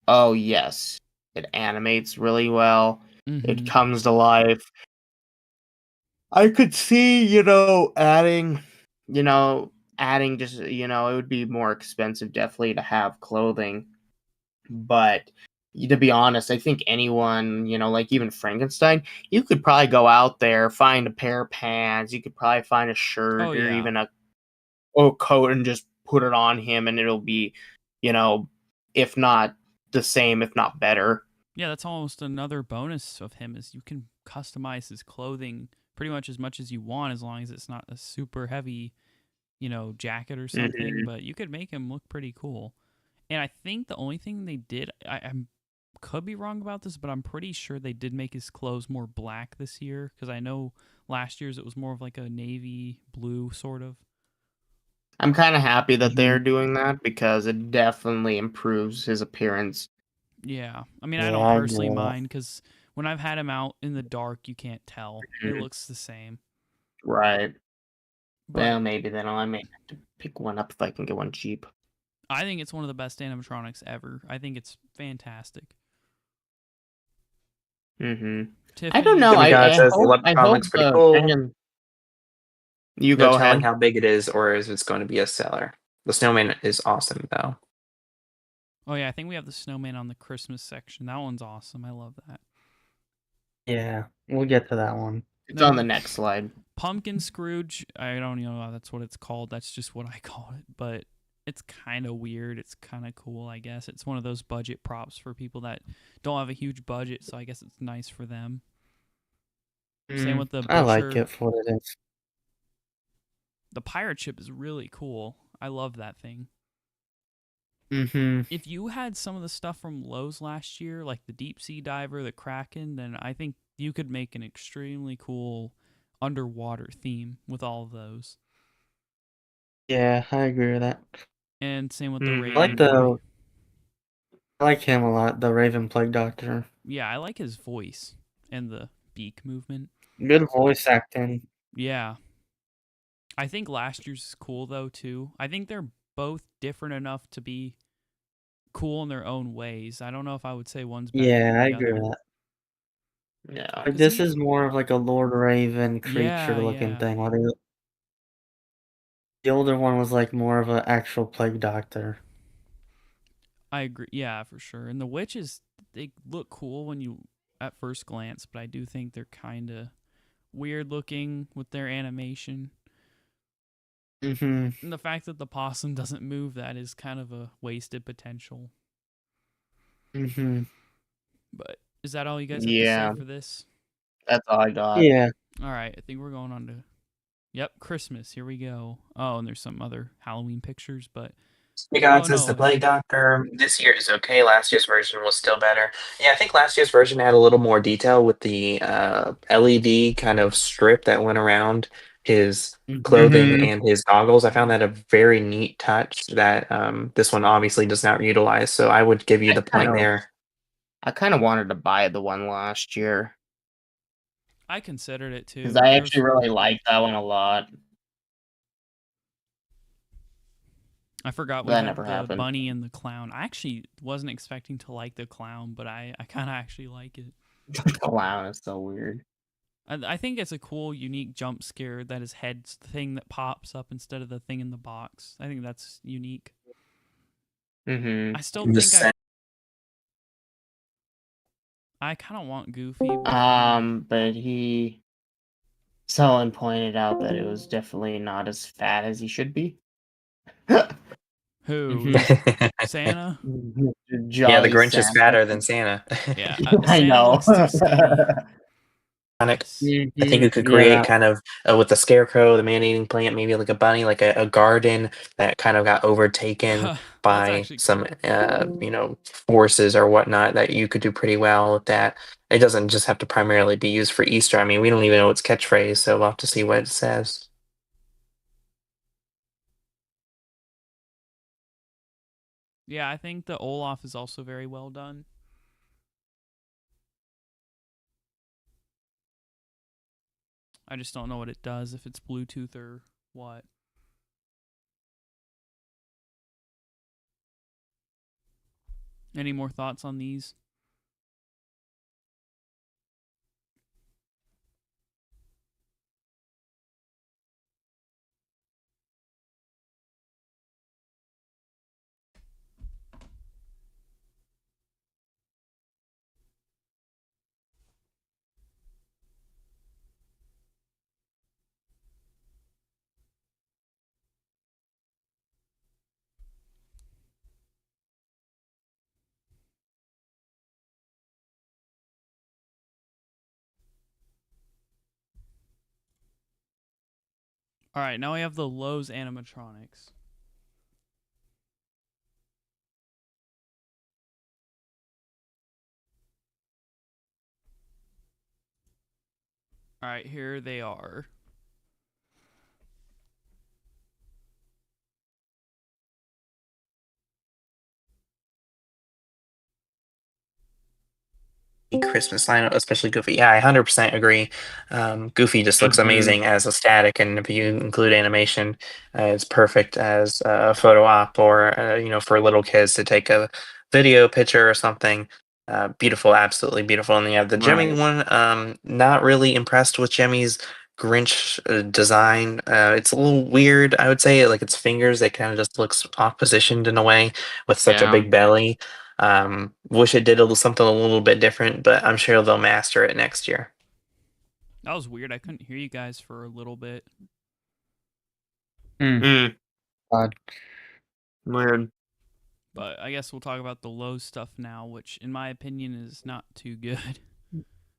oh yes, it animates really well. It Mhm. comes to life. I could see, adding just, it would be more expensive definitely to have clothing. But to be honest, I think anyone, like even Frankenstein, you could probably go out there, find a pair of pants, you could probably find a Oh shirt or yeah. even a coat and just put it on him and it'll be, you know, if not the same, if not better. Yeah, that's almost another bonus of him is you can customize his clothing pretty much as you want as long as it's not a super heavy, jacket or something, Hmm. but you could make him look pretty cool. And I think the only thing they did, I could be wrong about this, but I'm pretty sure they did make his clothes more black this year because I know last year's it was more of like a navy blue sort of. I'm kind of happy that they're Mhm. doing that because it definitely improves his appearance. Yeah, I mean I Yeah, don't I agree personally with that. mind because when I've had him out in the dark, you can't tell. It Mhm. looks the same. Right. But Well, maybe then I may have to pick one up if I can get one cheap. I think it's one of the best animatronics ever. I think it's fantastic. Hmm. I don't know. Tiffany's. Demigod I says the I Leprechaun hope looks pretty cool. You No go telling ahead. how big it is or if it's going to be a seller. The snowman is awesome though. Oh yeah, I think we have the snowman on the Christmas section. That one's awesome. I love that. Yeah, we'll get to that one. It's on the Then next slide. Pumpkin Scrooge, I don't know if that's what it's called. That's just what I call it. But it's kind of weird. It's kind of cool, I guess. It's one of those budget props for people that don't have a huge budget, so I guess it's nice for them. Same with the I like butcher. it for what it is. The pirate ship is really cool. I love that thing. Mm-hmm. If you had some of the stuff from Lowe's last year, like the deep sea diver, the Kraken, then I think you could make an extremely cool underwater theme with all of those. Yeah, I agree with that. And same with the I like Raven Boy. the I like him a lot, the Raven Plague Doctor. Yeah, I like his voice and the beak movement. Good voice acting. Yeah. I think last year's is cool though too. I think they're both different enough to be cool in their own ways. I don't know if I would say one's better Yeah, than I the agree with other. that. Yeah. Like 'Cause this is more of like a Lord Raven creature yeah, looking yeah. thing. While the older one was like more of an actual plague doctor. I agree. Yeah, for sure. And the witches, they look cool when you at first glance, but I do think they're kind of weird looking with their animation. Mm-hmm. And the fact that the possum doesn't move, that is kind of a wasted potential. Mm-hmm. But is that all you guys have to say Yeah, for this? that's all I got. Yeah. All right, I think we're going on to yep, Christmas. Here we go. Oh, and there's some other Halloween pictures, but Hey we'll go God says the Noah. Plague Doctor. This year is okay. Last year's version was still better. Yeah, I think last year's version had a little more detail with the LED kind of strip that went around his clothing Mm-hmm. and his goggles. I found that a very neat touch that this one obviously does not utilize. So I would give you I the kind point of, there. I kind of wanted to buy the one last year I considered it because too. I There's actually really liked that one a lot, I forgot but we that had never the happened. bunny and the clown. I actually wasn't expecting to like the clown, but I kind of actually like it. The clown is so weird. I think it's a cool, unique jump scare that his head's the thing that pops up instead of the thing in the box. I think that's unique. Mm-hmm. I still The think set. I kind of want Goofy, but I don't know. But someone pointed out that it was definitely not as fat as he should be. Who? Mm-hmm. Santa? Yeah, the Jolly Grinch is Santa. fatter than Santa. Yeah, I Santa know. looks too skinny. I think Mm-hmm. you could create Yeah. kind of with the scarecrow, the man-eating plant, maybe like a bunny, like a garden that kind of got overtaken That's by actually some, cool. forces or whatnot. That you could do pretty well with that. It doesn't just have to primarily be used for Easter. I mean, we don't even know its catchphrase, so we'll have to see what it says. Yeah, I think the Olaf is also very well done. I just don't know what it does, if it's Bluetooth or what. Any more thoughts on these? All right, now we have the Lowe's animatronics. All right, here they are. Christmas lineup, especially Goofy. Yeah, I 100% agree. Goofy just looks Mm-hmm. amazing as a static, and if you include animation, it's perfect as a photo op or for little kids to take a video picture or something. Beautiful, absolutely beautiful. And yeah, the Jemmy Right. one, not really impressed with Jemmy's Grinch design. It's a little weird, I would say. Like its fingers, they kind of just looks off positioned in a way with such a Yeah. big belly. Wish it did something a little bit different, but I'm sure they'll master it next year. That was weird. I couldn't hear you guys for a little bit. Mm, God. weird. But I guess we'll talk about the Lowe stuff now, which in my opinion is not too good.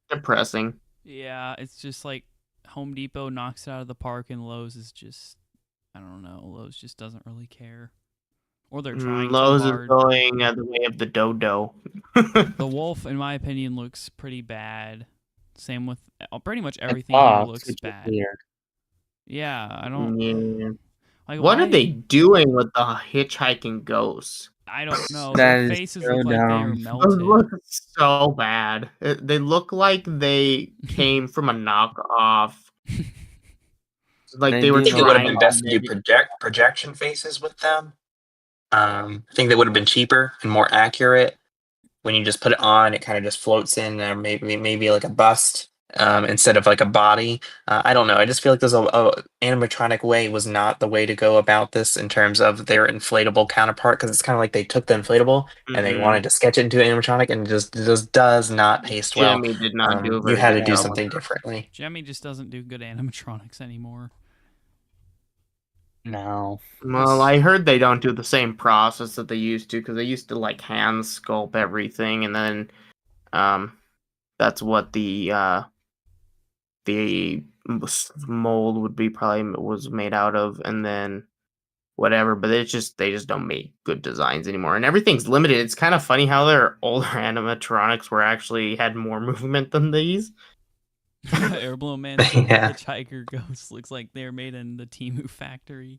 Depressing. Yeah, it's just like Home Depot knocks it out of the park, and Lowe's is just, I don't know, Lowe's just doesn't really care. Or they're trying too Lowe's is hard. going the way of the dodo. The wolf, in my opinion, looks pretty bad. Same with pretty much The everything here box, looks which is bad. weird. Yeah, I don't Yeah. like What are why. they doing with the hitchhiking ghosts? I don't know. Their That is faces so look like they are dumb. Those melted. look so bad. They look like they came from a knockoff. Like they were I think it would have trying been to best to do mimic. projection faces with them. I think they would have been cheaper and more accurate. When you just put it on, it kind of just floats in, or maybe like a bust instead of like a body. I don't know. I just feel like there's a animatronic way was not the way to go about this in terms of their inflatable counterpart, because it's kind of like they took the inflatable and they wanted to sketch it into an animatronic, and it just does not paste well. Jimmy did not do a You very had to good do job with something that. differently. Jemmy just doesn't do good animatronics anymore. No. Well, I heard they don't do the same process that they used to, because they used to like hand sculpt everything, and then that's what the mold would be probably was made out of, and then whatever. But they just don't make good designs anymore, and everything's limited. It's kind of funny how their older animatronics were actually had more movement than these. Airblowman Man said Yeah. the hitchhiker ghosts looks like they're made in the Temu factory.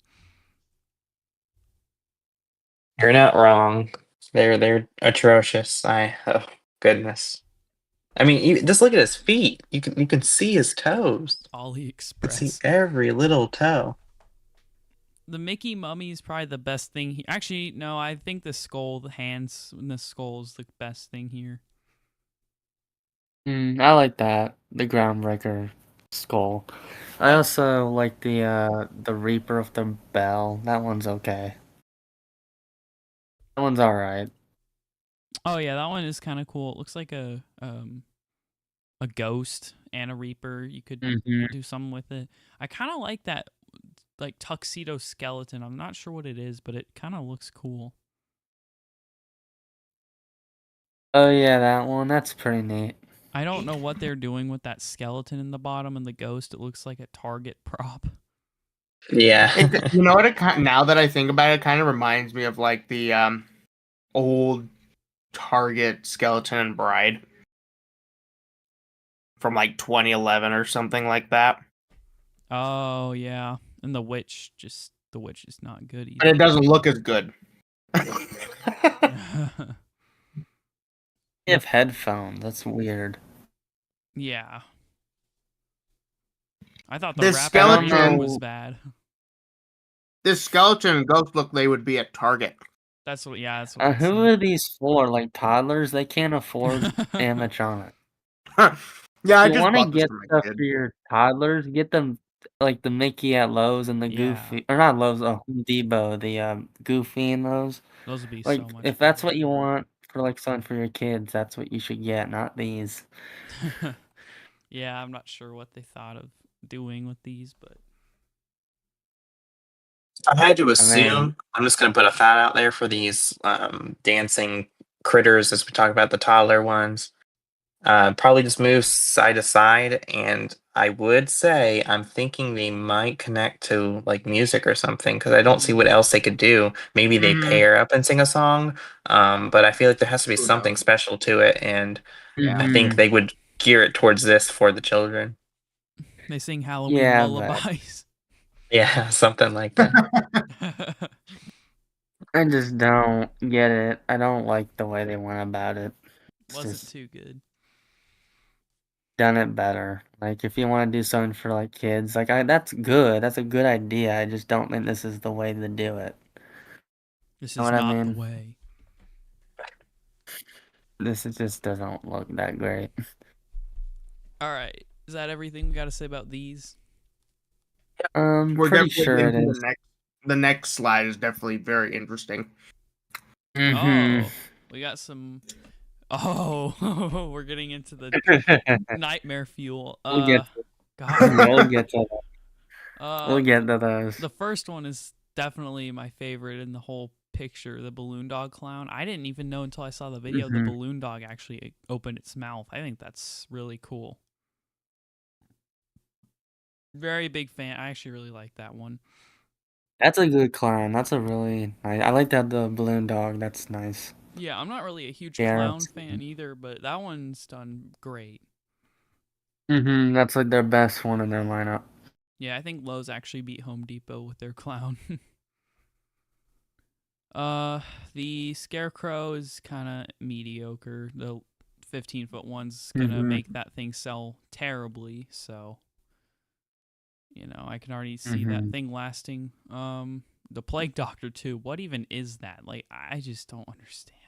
You're not wrong. They're atrocious. Oh goodness. I mean, just look at his feet. You can see his toes. You can see AliExpress. every little toe. The Mickey mummy is probably the best thing. Actually, no, I think the skull, the hands, and the skull is the best thing here. I like that. The groundbreaker skull. I also like the Reaper of the Bell. That one's okay. That one's alright. Oh yeah, that one is kind of cool. It looks like a ghost and a reaper. You could do something with it. I kind of like that like tuxedo skeleton. I'm not sure what it is, but it kind of looks cool. Oh yeah, that one. That's pretty neat. I don't know what they're doing with that skeleton in the bottom and the ghost. It looks like a Target prop. Yeah. You know what? Now that I think about it, it kind of reminds me of like the old Target skeleton and bride from like 2011 or something like that. Oh yeah, and the witch is not good either. And it doesn't look as good. They have headphones. That's weird. Yeah. I thought the This wrap skeleton was bad. This skeleton and ghost look they would be at Target. That's what I Who said. are these for? Like toddlers? They can't afford animatronics. Yeah, I You just want to bought this get for my stuff kid. for your toddlers? Get them like the Mickey at Lowe's and the Goofy, or not Lowe's, Home Depot, the Goofy and those. Those would be Like, so much if that's what you want for like something for your kids, that's what you should get, not these. Yeah, I'm not sure what they thought of doing with these, but I had to I mean, assume. I'm just gonna put a thought out there for these dancing critters as we talk about the toddler ones. Probably just move side to side, and I would say I'm thinking they might connect to like music or something, because I don't see what else they could do. Maybe they pair up and sing a song, but I feel like there has to be Who something knows? special to it, and I think mhm. they would gear it towards this for the children. they sing Halloween Yeah, lullabies. Yeah, something like that. I just don't get it. I don't like the way they went about it. It's Wasn't just too good. done it better. Like, if you want to do something for like kids, like that's good. That's a good idea. I just don't think this is the way to do it. This Know is what I not the mean? way. Just doesn't look that great. All right. Is that everything we got to say about these? We're Pretty definitely sure it into is. the next slide is definitely very interesting. Oh, we got some. Oh, we're getting into the nightmare fuel. We'll get to it. We'll God. get to that. We'll get to those. The first one is definitely my favorite in the whole picture, the balloon dog clown. I didn't even know until I saw the video the balloon dog actually opened its mouth. I think that's really cool. Very big fan. I actually really like that one. That's a good clown. That's a really nice. I like that the balloon dog. That's nice. Yeah, I'm not really a huge Yeah. clown fan either, but that one's done great. That's like their best one in their lineup. Yeah, I think Lowe's actually beat Home Depot with their clown. The Scarecrow is kind of mediocre. The 15-foot one's gonna make that thing sell terribly, so I can already see that thing lasting. The Plague Doctor too. What even is that? Like, I just don't understand.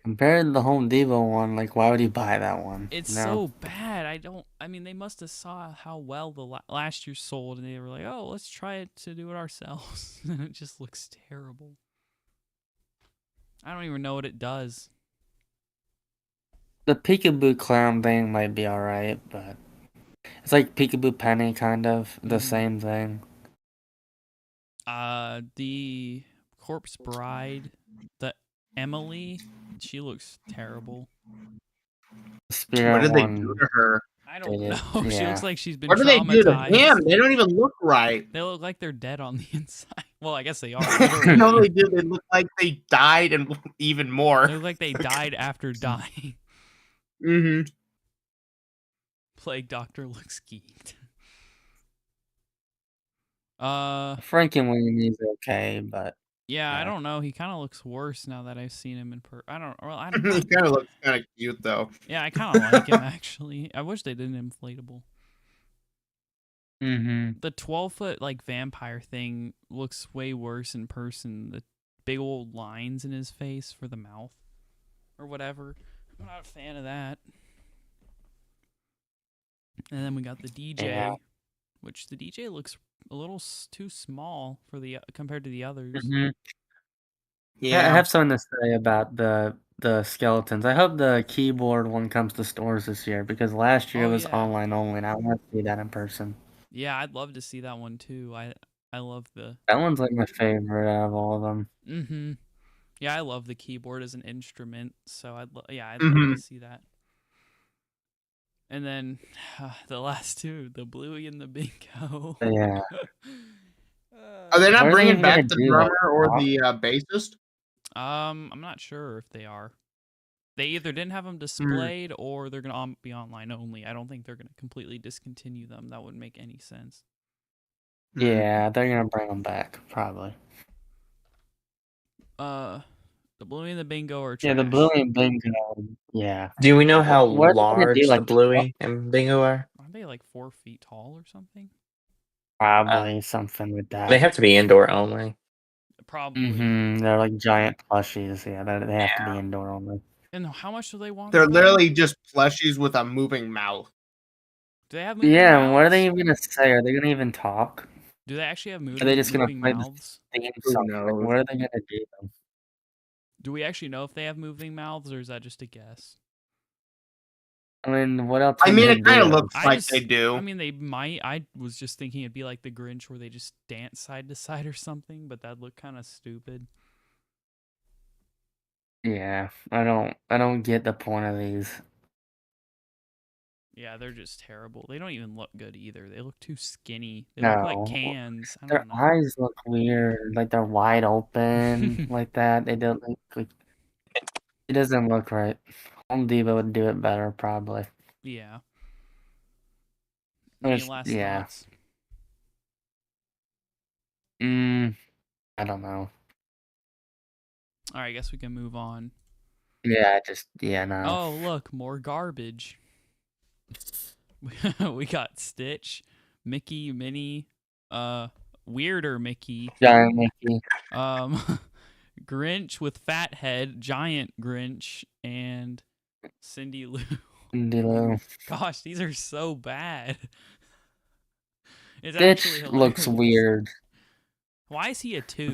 Compared to the Home Depot one, like, why would you buy that one? It's so bad. I mean, they must have saw how well the last year sold, and they were like, "Oh, let's try it to do it ourselves." And it just looks terrible. I don't even know what it does. The Peekaboo clown thing might be alright, but it's like Peekaboo Penny, kind of the same thing. The Corpse Bride, the Emily, she looks terrible. Spirit what did they one do to her? I don't know. She looks like she's been What do they do to traumatized. him? They don't even look right. They look like they're dead on the inside. Well, I guess they are. No, they do. They look like they died and even more. They look like they died after dying. Plague Doctor looks geeked. Frankenweenie's okay, but yeah, I don't know. He kind of looks worse now that I've seen him in person. I don't He kind of looks kind of cute though. Yeah, I kind of like him actually. I wish they did an inflatable. The 12-foot like vampire thing looks way worse in person. The big old lines in his face for the mouth or whatever. I'm not a fan of that. And then we got the DJ, which the DJ looks a little too small for the compared to the others. Yeah, I have something to say about the skeletons. I hope the keyboard one comes to stores this year because last year it was online only, and I want to see that in person. Yeah, I'd love to see that one too. I love the. That one's like my favorite out of all of them. Yeah, I love the keyboard as an instrument, so I'd love to see that. And then the last two, the Bluey and the Bingo. Yeah. Are they not bringing back the drummer or the bassist? I'm not sure if they are. They either didn't have them displayed or they're gonna be online only. I don't think they're gonna completely discontinue them. That wouldn't make any sense. Yeah, they're gonna bring them back probably. The Bluey and the Bingo are trash. Yeah, the Bluey and Bingo. Yeah. Do we know how large the Bluey and Bingo are? Aren't they like 4 feet tall or something? Probably something like that. They have to be indoor only. Probably. They're like giant plushies. Yeah, they have to be indoor only. And how much do they want? They're literally just plushies with a moving mouth. Do they have moving mouths? What are they even gonna say? Are they gonna even talk? Do they actually have moving? Are they just gonna play mouths? the theme song? Like, what are they gonna do? Do we actually know if they have moving mouths, or is that just a guess? I mean, what else? I mean, it kind of looks like they do. I mean, they might. I was just thinking it'd be like the Grinch, where they just dance side to side or something, but that'd look kind of stupid. Yeah, I don't get the point of these. Yeah, they're just terrible. They don't even look good either. They look too skinny. They look like cans. I don't know. Their eyes look weird, like they're wide open, like that. They don't look like. It doesn't look right. Home Depot would do it better, probably. Yeah. Any last thoughts? I don't know. All right, I guess we can move on. Yeah, no. Oh, look, more garbage. We got Stitch, Mickey, Minnie, weirder Mickey, giant Mickey, Grinch with fat head, giant Grinch, and Cindy Lou. Cindy Lou. Gosh, these are so bad. It's Stitch looks weird. Why is he a 2?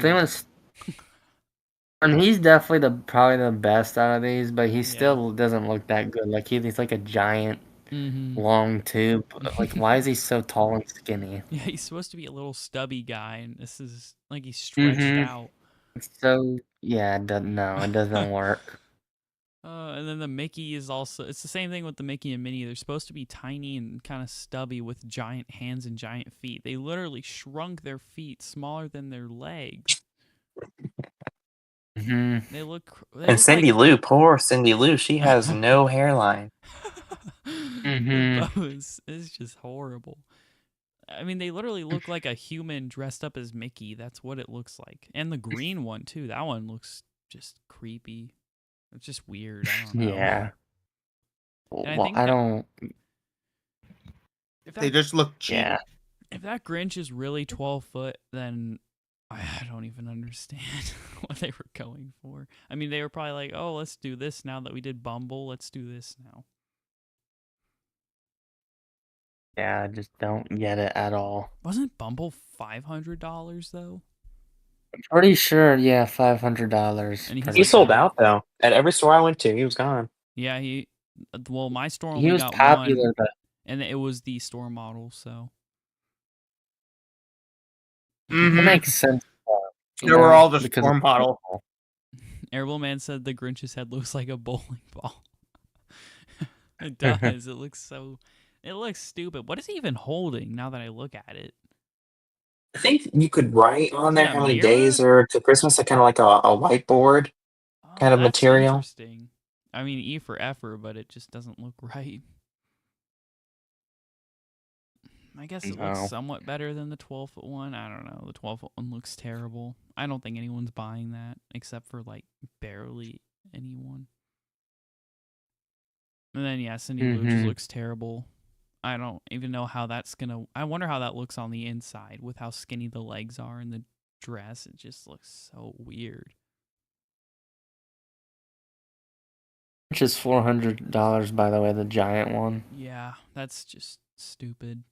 And he's definitely probably the best out of these, but he still doesn't look that good. Like he's like a giant. long tube. Like, why is he so tall and skinny? Yeah, he's supposed to be a little stubby guy, and this is like he's stretched Mm-hmm. out. So yeah, it doesn't work. And then the Mickey is also, it's the same thing with the Mickey and Minnie. They're supposed to be tiny and kind of stubby with giant hands and giant feet. They literally shrunk their feet smaller than their legs. Mm-hmm. They And look Cindy like Lou, poor Cindy Lou, she has no hairline. the Mm-hmm. bow is just horrible. I mean, they literally look like a human dressed up as Mickey. That's what it looks like. And the green one too. That one looks just creepy. It's just weird. I don't know. Yeah. And I Well, think I that don't. if They that just look cheap. Yeah. if that Grinch is really 12 foot, then I don't even understand what they were going for. I mean, they were probably like, "Oh, let's do this now that we did Bumble. Let's do this now." Yeah, I just don't get it at all. Wasn't Bumble $500 though? I'm pretty sure, yeah, $500. And he's He like sold a out though. At every store I went to, he was gone. yeah, well, my store He only was got popular, one, but and it was the store model, so it Mm-hmm. makes sense. They were all the because store it's model. small. Airable Man said the Grinch's head looks like a bowling ball. It does. It looks stupid. What is he even holding now that I look at it? I think you could write on Is there it a how many mirror? days are to Christmas, like kind of like a whiteboard kind Oh, of that's material. interesting. I mean, E for effort, but it just doesn't look right. I guess it looks No. somewhat better than the 12-foot one. I don't know. The 12-foot one looks terrible. I don't think anyone's buying that except for like barely anyone. And then yeah, Cindy Lou just looks terrible. I don't even know how that's gonna. I wonder how that looks on the inside with how skinny the legs are in the dress. It just looks so weird. Which is $400, by the way, the giant one. Yeah, that's just stupid.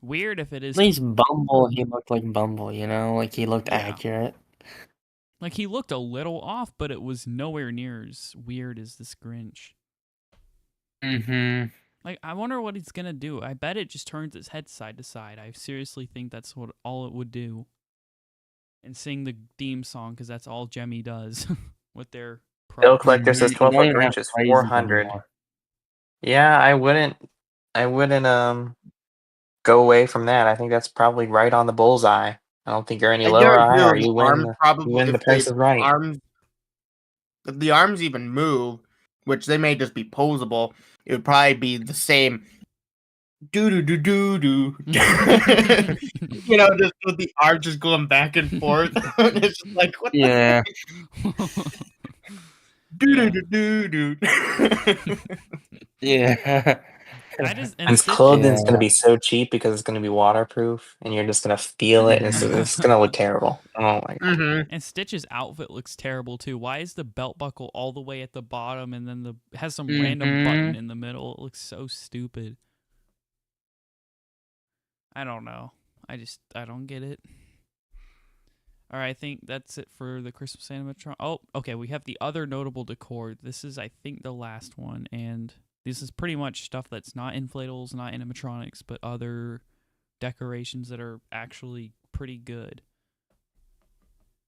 Weird if it is. At least Bumble, he looked like Bumble, you know? Like, he looked Yeah. accurate. Like, he looked a little off, but it was nowhere near as weird as this Grinch. Mm-hmm. Like, I wonder what he's gonna do. I bet it just turns its head side to side. I seriously think that's what all it would do. And sing the theme song, because that's all Jemmy does with their Bill Collector says You don't 12-foot even have Grinch is phrases 400. anymore. Yeah, I wouldn't go away from that. I think that's probably right on the bullseye. I don't think you're any I lower or guarantee higher. the You arms win. probably You win. The price is right. If the arms even move, which they may just be posable, it would probably be the same. Do do do do do. You know, just with the arms just going back and forth. It's just like what? Yeah. Do do do do do. Yeah. And his clothing's gonna be so cheap because it's gonna be waterproof, and you're just gonna feel it, and it's gonna look terrible. Oh my god! And Stitch's outfit looks terrible too. Why is the belt buckle all the way at the bottom, and then has some random button in the middle? It looks so stupid. I don't know. I don't get it. All right, I think that's it for the Christmas animatron. Oh, okay. We have the other notable decor. This is, I think, the last one, and this is pretty much stuff that's not inflatables, not animatronics, but other decorations that are actually pretty good.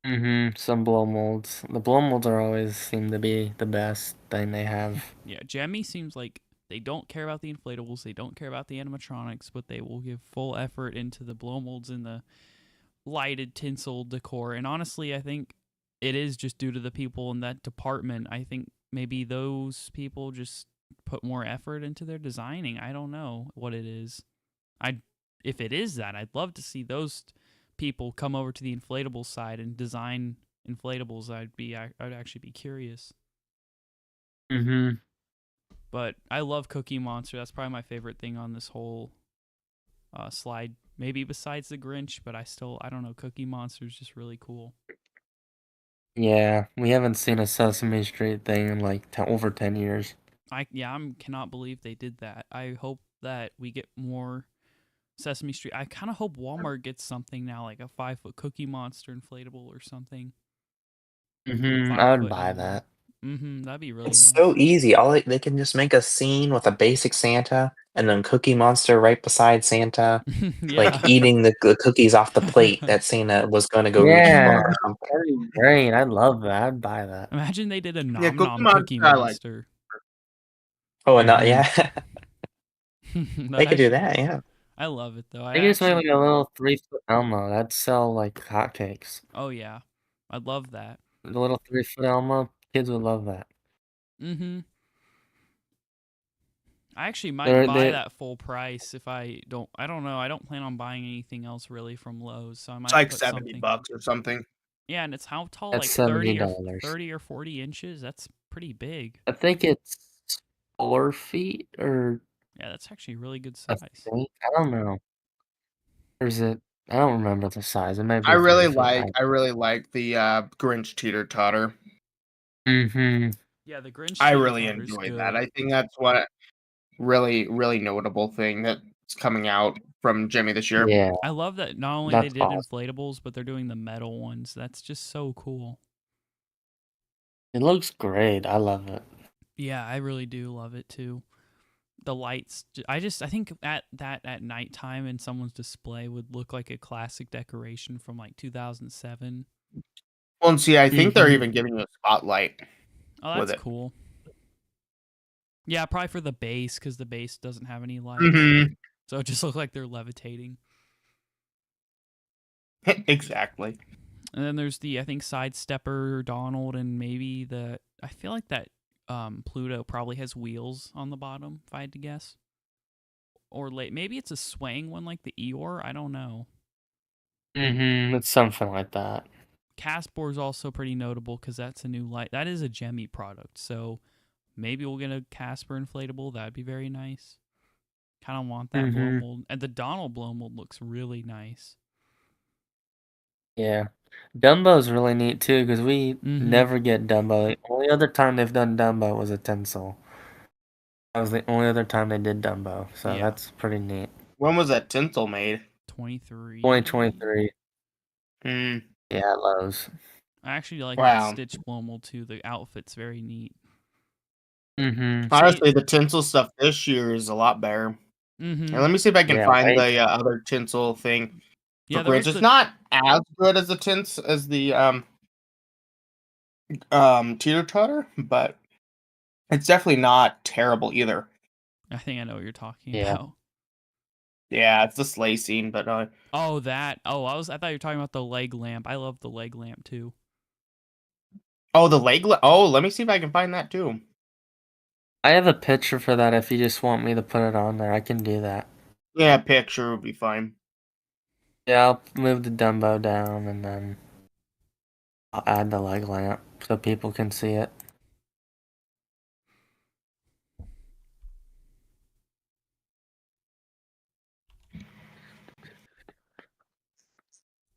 Some blow molds. The blow molds always seem to be the best thing they have. Yeah, Jemmy seems like they don't care about the inflatables, they don't care about the animatronics, but they will give full effort into the blow molds and the lighted tinsel decor. And honestly, I think it is just due to the people in that department. I think maybe those people just put more effort into their designing. I don't know what it is. If it is that, I'd love to see those people come over to the inflatable side and design inflatables. I'd actually be curious. But I love Cookie Monster. That's probably my favorite thing on this whole slide. Maybe besides the Grinch, but I don't know. Cookie Monster is just really cool. Yeah, we haven't seen a Sesame Street thing in like over 10 years. I cannot believe they did that. I hope that we get more Sesame Street. I kind of hope Walmart gets something now, like a 5-foot Cookie Monster inflatable or something. I would buy animal. that. That'd be really It's nice. so easy. They can just make a scene with a basic Santa and then Cookie Monster right beside Santa, like Yeah. eating the cookies off the plate that Santa was going to go reach Yeah, for or something. that'd be great. I'd love that. I'd buy that. Imagine they did a Yeah, Nom Cookie Nom Monster Cookie I like. Monster. Oh, and Mhm. yeah, they could do that. Yeah. I love it though. They could just make like a little 3-foot Elmo. That'd sell like hotcakes. Oh yeah, I'd love that. The little 3-foot Elmo, kids would love that. I actually might They're buy they that full price if I don't. I don't know. I don't plan on buying anything else really from Lowe's, so I It's might like put 70 something. bucks or something. Yeah, and it's how tall? That's Like $70. 40 inches. That's pretty big. I think it's 4 feet or Yeah, that's actually really good I size. think. I don't know. Or is it? I don't remember the size. It might I be 3 really feet like high. I really like the Grinch teeter totter. Yeah, the Grinch I teeter really totter's enjoy good. that. I think that's what really notable thing that's coming out from Jimmy this year. Yeah, I love that not only they that's did awesome. inflatables, but they're doing the metal ones. That's just so cool. It looks great. I love it. Yeah, I really do love it too. The lights, I think at nighttime in someone's display would look like a classic decoration from like 2007. Well, and see, I think they're Mhm. even giving you a spotlight Oh, with that's it. cool. Yeah, probably for the base because the base doesn't have any lights, Mm-hmm. so it just looks like they're levitating. Exactly. And then there's the I think Sidestepper Donald and maybe I feel like that Pluto probably has wheels on the bottom if I had to guess. Or maybe it's a swaying one like the Eeyore. I don't know. It's something like that. Casper is also pretty notable because that's a new light. That is a Gemmy product, so maybe we'll get a Casper inflatable. That'd be very nice. Kind of want that blow mold, and the Donald blow mold looks really nice. Yeah. Dumbo's really neat too because we never get Dumbo. The only other time they've done Dumbo was a tinsel. That was the only other time they did Dumbo, so Yeah. that's pretty neat. When was that tinsel made? 2023. Mm. Yeah, Lowe's. I actually like that Wow. Stitch blow mold too. The outfit's very neat. Honestly, the tinsel stuff this year is a lot better. And let me see if I can Yeah, find way the other tinsel thing for Yeah, there was Grinch. It's not as good as the teeter totter, but it's definitely not terrible either. I think I know what you're talking Yeah. about. Yeah, it's the sleigh scene, but Oh, that. Oh, I thought you were talking about the leg lamp. I love the leg lamp too. oh, the oh, let me see if I can find that too. I have a picture for that if you just want me to put it on there. I can do that. Yeah, picture would be fine. Yeah, I'll move the Dumbo down and then I'll add the leg lamp so people can see it.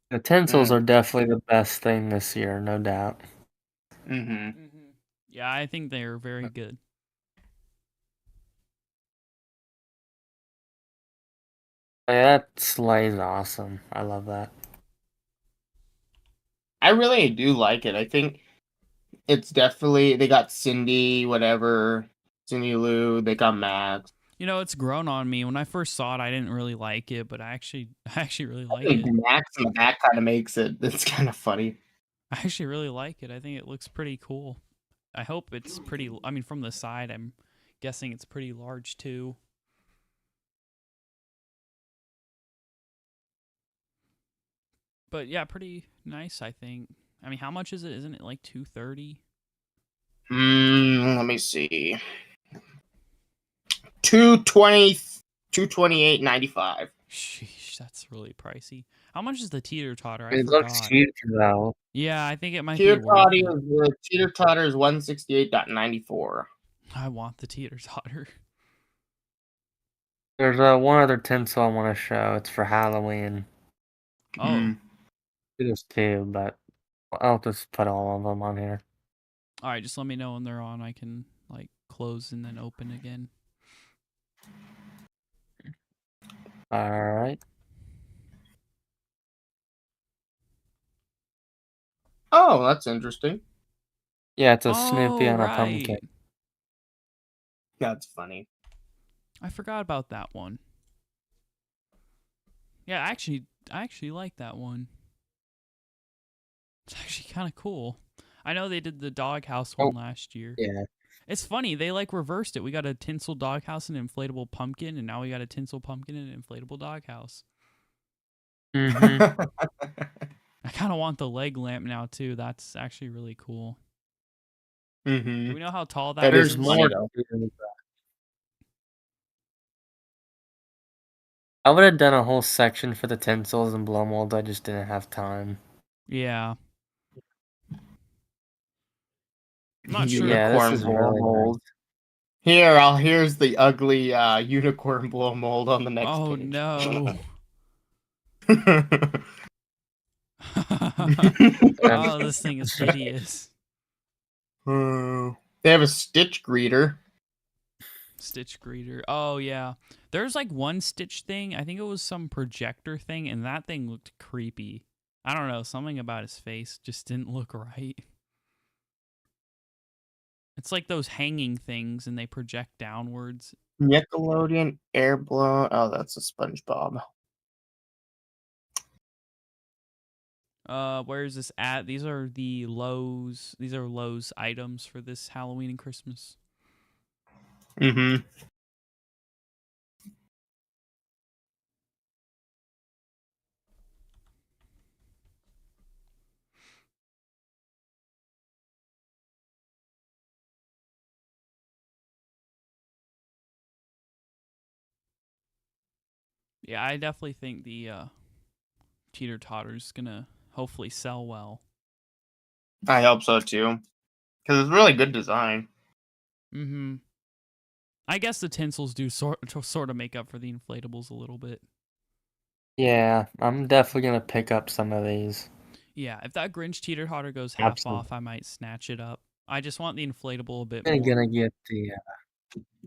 The tinsels are definitely the best thing this year, no doubt. Yeah, I think they're very good. That sleigh's awesome. I love that. I really do like it. I think it's definitely they got Cindy, whatever, Cindy Lou. They got Max. You know, it's grown on me. When I first saw it, I didn't really like it, but I actually really I like think it. Max in the back kind of makes it. It's kind of funny. I actually really like it. I think it looks pretty cool. I hope it's pretty. I mean, from the side, I'm guessing it's pretty large too. But yeah, pretty nice. I think. I mean, how much is it? Isn't it like $230? Let me see. 220, 228.95. Sheesh, that's really pricey. How much is the teeter totter? I It forgot. looks huge though. Yeah, I think it might be worth it. The teeter totter is 168.94. I want the teeter totter. There's one other tinsel I want to show. It's for Halloween. Oh. There's two, but I'll just put all of them on here. All right, just let me know when they're on. I can like close and then open again. All right. Oh, that's interesting. Yeah, it's a Snoopy Oh, on a pumpkin. right. That's funny. I forgot about that one. Yeah, I actually like that one. It's actually kind of cool. I know they did the doghouse one last year. Yeah. It's funny, they like reversed it. We got a tinsel doghouse and an inflatable pumpkin, and now we got a tinsel pumpkin and an inflatable doghouse. Mm-hmm. I kind of want the leg lamp now too. That's actually really cool. Mm-hmm. Do we know how tall that That is? is There's funny more though. to that. I would have done a whole section for the tinsels and blow molds. I just didn't have time. Yeah. I'm not sure. Yeah, this Unicorn is blow really mold. nice. Here's the ugly unicorn blow mold on the next Oh page. no. Oh, this thing is hideous. They have a Stitch greeter. Stitch greeter. Oh yeah. There's like one Stitch thing. I think it was some projector thing, and that thing looked creepy. I don't know. Something about his face just didn't look right. It's like those hanging things, and they project downwards. Nickelodeon air blow. Oh, that's a SpongeBob. Where is this at? These are the Lowe's. These are Lowe's items for this Halloween and Christmas. Mm-hmm. Yeah, I definitely think the Teeter Totter's gonna hopefully sell well. I hope so too, because it's really good design. Mm-hmm. I guess the tinsels do sort of make up for the inflatables a little bit. Yeah, I'm definitely gonna pick up some of these. Yeah, if that Grinch Teeter Totter goes half off, I might snatch it up. I just want the inflatable a bit I'm more. gonna get the.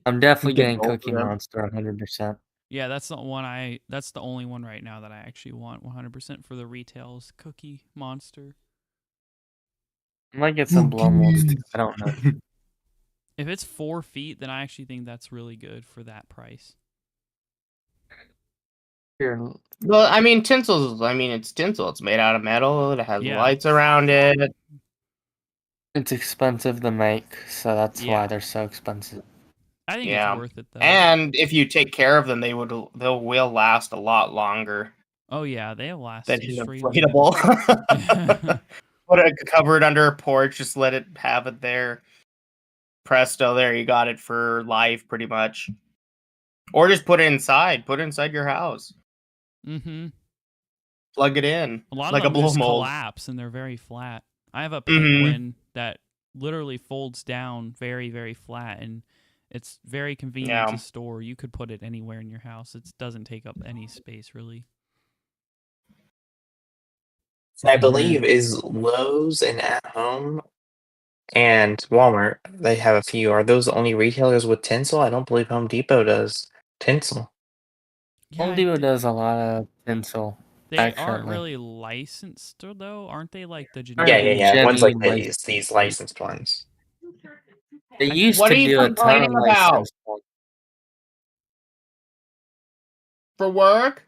I'm definitely Get getting both of Cookie them. Monster 100%. Yeah, that's the one that's the only one right now that I actually want 100% for the retails. Cookie Monster. I might get some blow molds too. I don't know. If it's 4 feet, then I actually think that's really good for that price. Here, Well, I mean, tinsel. I mean, it's tinsel. It's made out of metal. It has Yeah. lights around it. it's expensive to make, so that's Yeah. why they're so expensive. I think Yeah. it's worth it though. And if you take care of them, they will last a lot longer Oh yeah, they'll last than an extremely inflatable. Put a cupboard under a porch. Just let it have it there. Presto, there you got it for life, pretty much. Or just put it inside. Put it inside your house. Mm-hmm. Plug it in. A lot like of them a blow just mold. collapse and they're very flat. I have a Mhm. penguin that literally folds down very, very flat, and it's very convenient Yeah. to store. You could put it anywhere in your house. It doesn't take up any space, really. I believe is Lowe's and At Home and Walmart. They have a few. Are those the only retailers with tinsel? I don't believe Home Depot does tinsel. Yeah, Home Depot does a lot of tinsel. they aren't actually. really licensed though, aren't they? Like the Or Yeah, generic. yeah, yeah. Ones like Jenny these licensed ones. They used What to are you do a ton of complaining about? licensed ones. For work?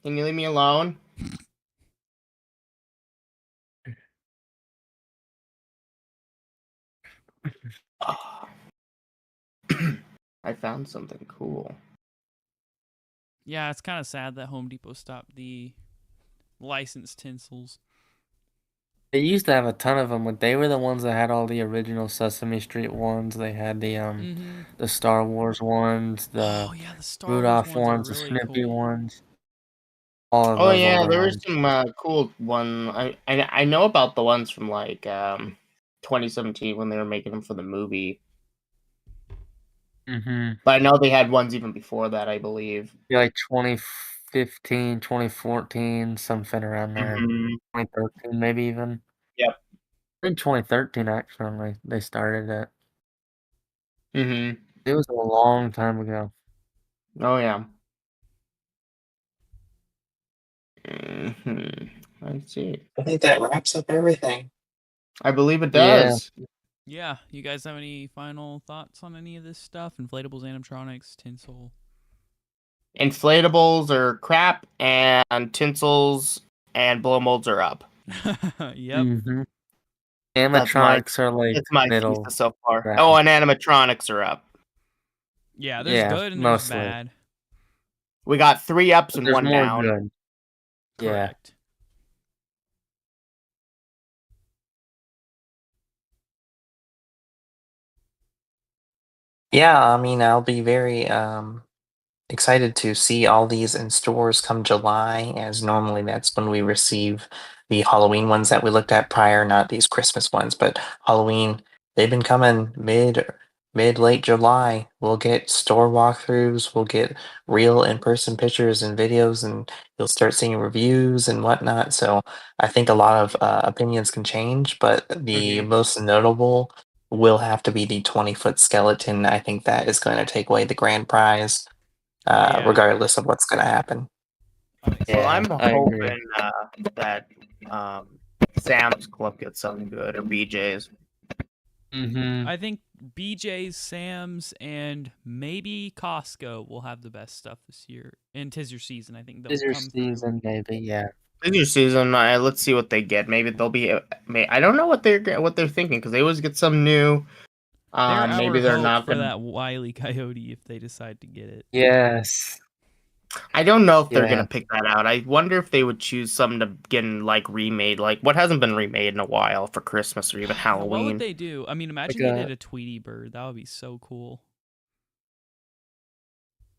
Can you leave me alone? I found something cool. Yeah, it's kind of sad that Home Depot stopped the licensed tinsels. They used to have a ton of them, but they were the ones that had all the original Sesame Street ones. They had the Star Wars ones, the Oh yeah, the Star Rudolph Wars ones are ones, the really Snoopy cool. ones. All of Oh those yeah, older there were ones. some cool one. I know about the ones from like 2017 when they were making them for the movie. Mm-hmm. But I know they had ones even before that, I believe. Yeah, like 2015, 2014, something around there. Mhm. 2013, maybe even. Yep. I think 2013 actually they started it. Mhm. It was a long time ago. Oh yeah. Mhm. I see. I think that wraps up everything. I believe it Yeah. does. Yeah, you guys have any final thoughts on any of this stuff? Inflatables, animatronics, tinsel. Inflatables are crap, and tinsels and blow molds are up. Yep. Mm-hmm. That's my Animatronics are like it's my middle thesis so far. ground. Oh, and animatronics are up. Yeah, there's Yeah, good and there's mostly. bad. We got 3 ups But and there's 1 more down. good. Yeah. Correct. Yeah, I mean, I'll be very excited to see all these in stores come July, as normally that's when we receive the Halloween ones that we looked at prior, not these Christmas ones, but Halloween, they've been coming late July. We'll get store walkthroughs, we'll get real in-person pictures and videos, and you'll start seeing reviews and whatnot. So I think a lot of opinions can change, but the Mhm. most notable will have to be the 20-foot skeleton. I think that is going to take away the grand prize, Yeah. regardless of what's going to happen. Well, I'm Yeah, I agree. hoping that Sam's Club gets something good, or BJ's. Mm-hmm. I think BJ's, Sam's, and maybe Costco will have the best stuff this year. And 'tis your season. I think they'll Is your come through. season, maybe, yeah. This is your season. Let's see what they get. Maybe they'll be. I don't know what they're thinking, because they always get some new. They're Maybe our they're hope not for gonna. that Wile E. Coyote if they decide to get it. Yes. I don't know if they're Yeah. gonna pick that out. I wonder if they would choose something to get like remade, like what hasn't been remade in a while for Christmas or even What would Halloween. they do? I mean, imagine Like they did a Tweety Bird. That would be so cool.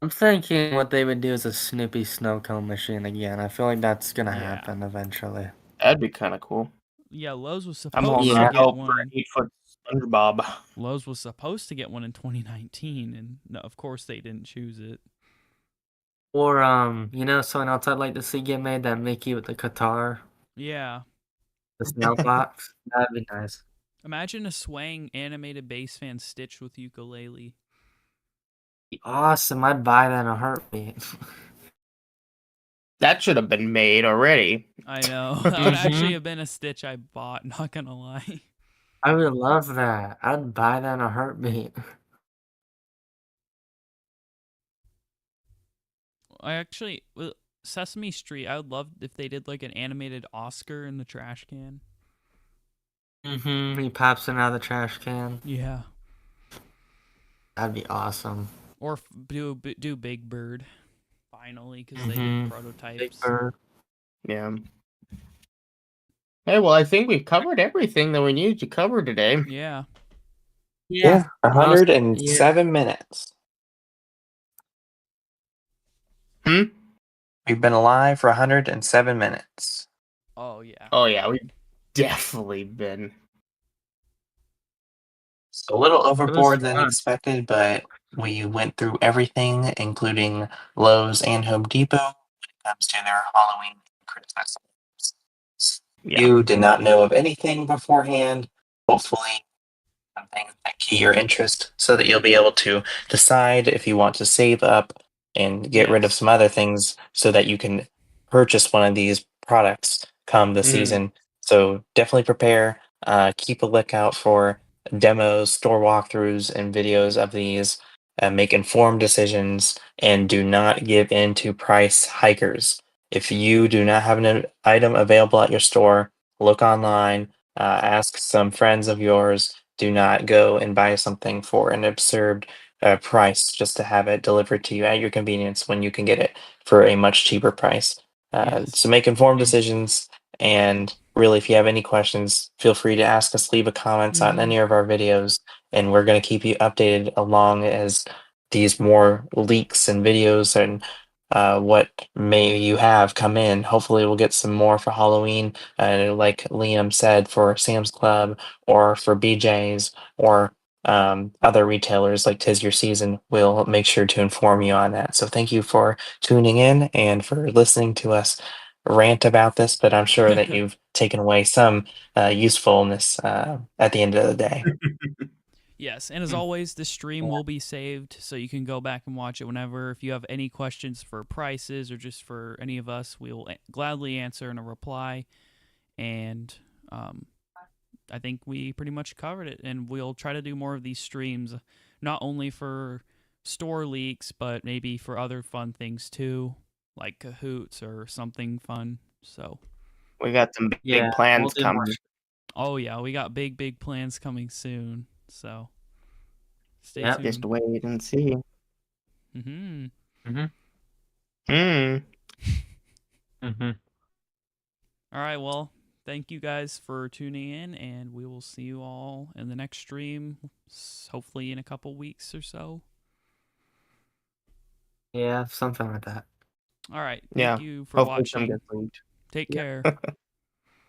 I'm thinking what they would do is a Snoopy snow cone machine again. I feel like that's gonna Yeah. happen eventually. That'd be kind of cool. Yeah, Lowe's was I'm supposed holding to Yeah. out get hope for one. an 8-foot SpongeBob. Lowe's was supposed to get one in 2019, and no, of course they didn't choose it. Or something else I'd like to see get made, that Mickey with the guitar, Yeah. the snow box. That'd be nice. Imagine a swaying animated bass fan stitched with ukulele. Be awesome. I'd buy that in a heartbeat. That should have been made already. I know. That would actually Mhm. have been a stitch I bought, not gonna lie. I would love that. I'd buy that in a heartbeat. I actually, with Sesame Street, I would love if they did like an animated Oscar in the trash can. Mm-hmm. He pops in out of the trash can. Yeah. That'd be awesome. Or do Big Bird, finally, because they Mm-hmm. did prototypes. Big Bird. Yeah. Hey, well, I think we've covered everything that we needed to cover today. Yeah. Yeah, Yeah. 107 minutes. Hmm? We've been alive for 107 minutes. Oh yeah. Oh yeah, we've definitely been. So a little was overboard than fun. expected, but we went through everything, including Lowe's and Home Depot when it comes to their Halloween and Christmas. Yeah. You did not know of anything beforehand. Hopefully, some things that key your interest so that you'll be able to decide if you want to save up and get rid of Yes. some other things so that you can purchase one of these products come the Mhm. season. So definitely prepare. Keep a lookout for demos, store walkthroughs, and videos of these. Make informed decisions and do not give in to price hikers. If you do not have an item available at your store, look online, ask some friends of yours. Do not go and buy something for an absurd price just to have it delivered to you at your convenience when you can get it for a much cheaper price. Yes. So make informed Mm. decisions. And really, if you have any questions, feel free to ask us, leave a comments on Mhm. any of our videos, and we're going to keep you updated along as these more leaks and videos and what may you have come in. Hopefully, we'll get some more for Halloween, like Liam said, for Sam's Club or for BJ's or other retailers like Tis Your Season. We'll make sure to inform you on that. So thank you for tuning in and for listening to us rant about this, but I'm sure that you've taken away some usefulness at the end of the day. Yes, and as Mm. always, the stream will be saved, so you can go back and watch it whenever. If you have any questions for prices or just for any of us, we will gladly answer in a reply. And I think we pretty much covered it, and we'll try to do more of these streams, not only for store leaks, but maybe for other fun things too, like Kahoots or something fun. So, We got some Yeah, big we'll plans do more. coming. oh yeah, we got big plans coming soon. So, stay Yep. tuned. Just wait and see. Mm-hmm. Hmm. All right, well, thank you guys for tuning in, and we will see you all in the next stream, hopefully in a couple weeks or so. Yeah, something like that. All right, Yeah. thank you for Hopefully some watching. gets leaked. Take Yep. care.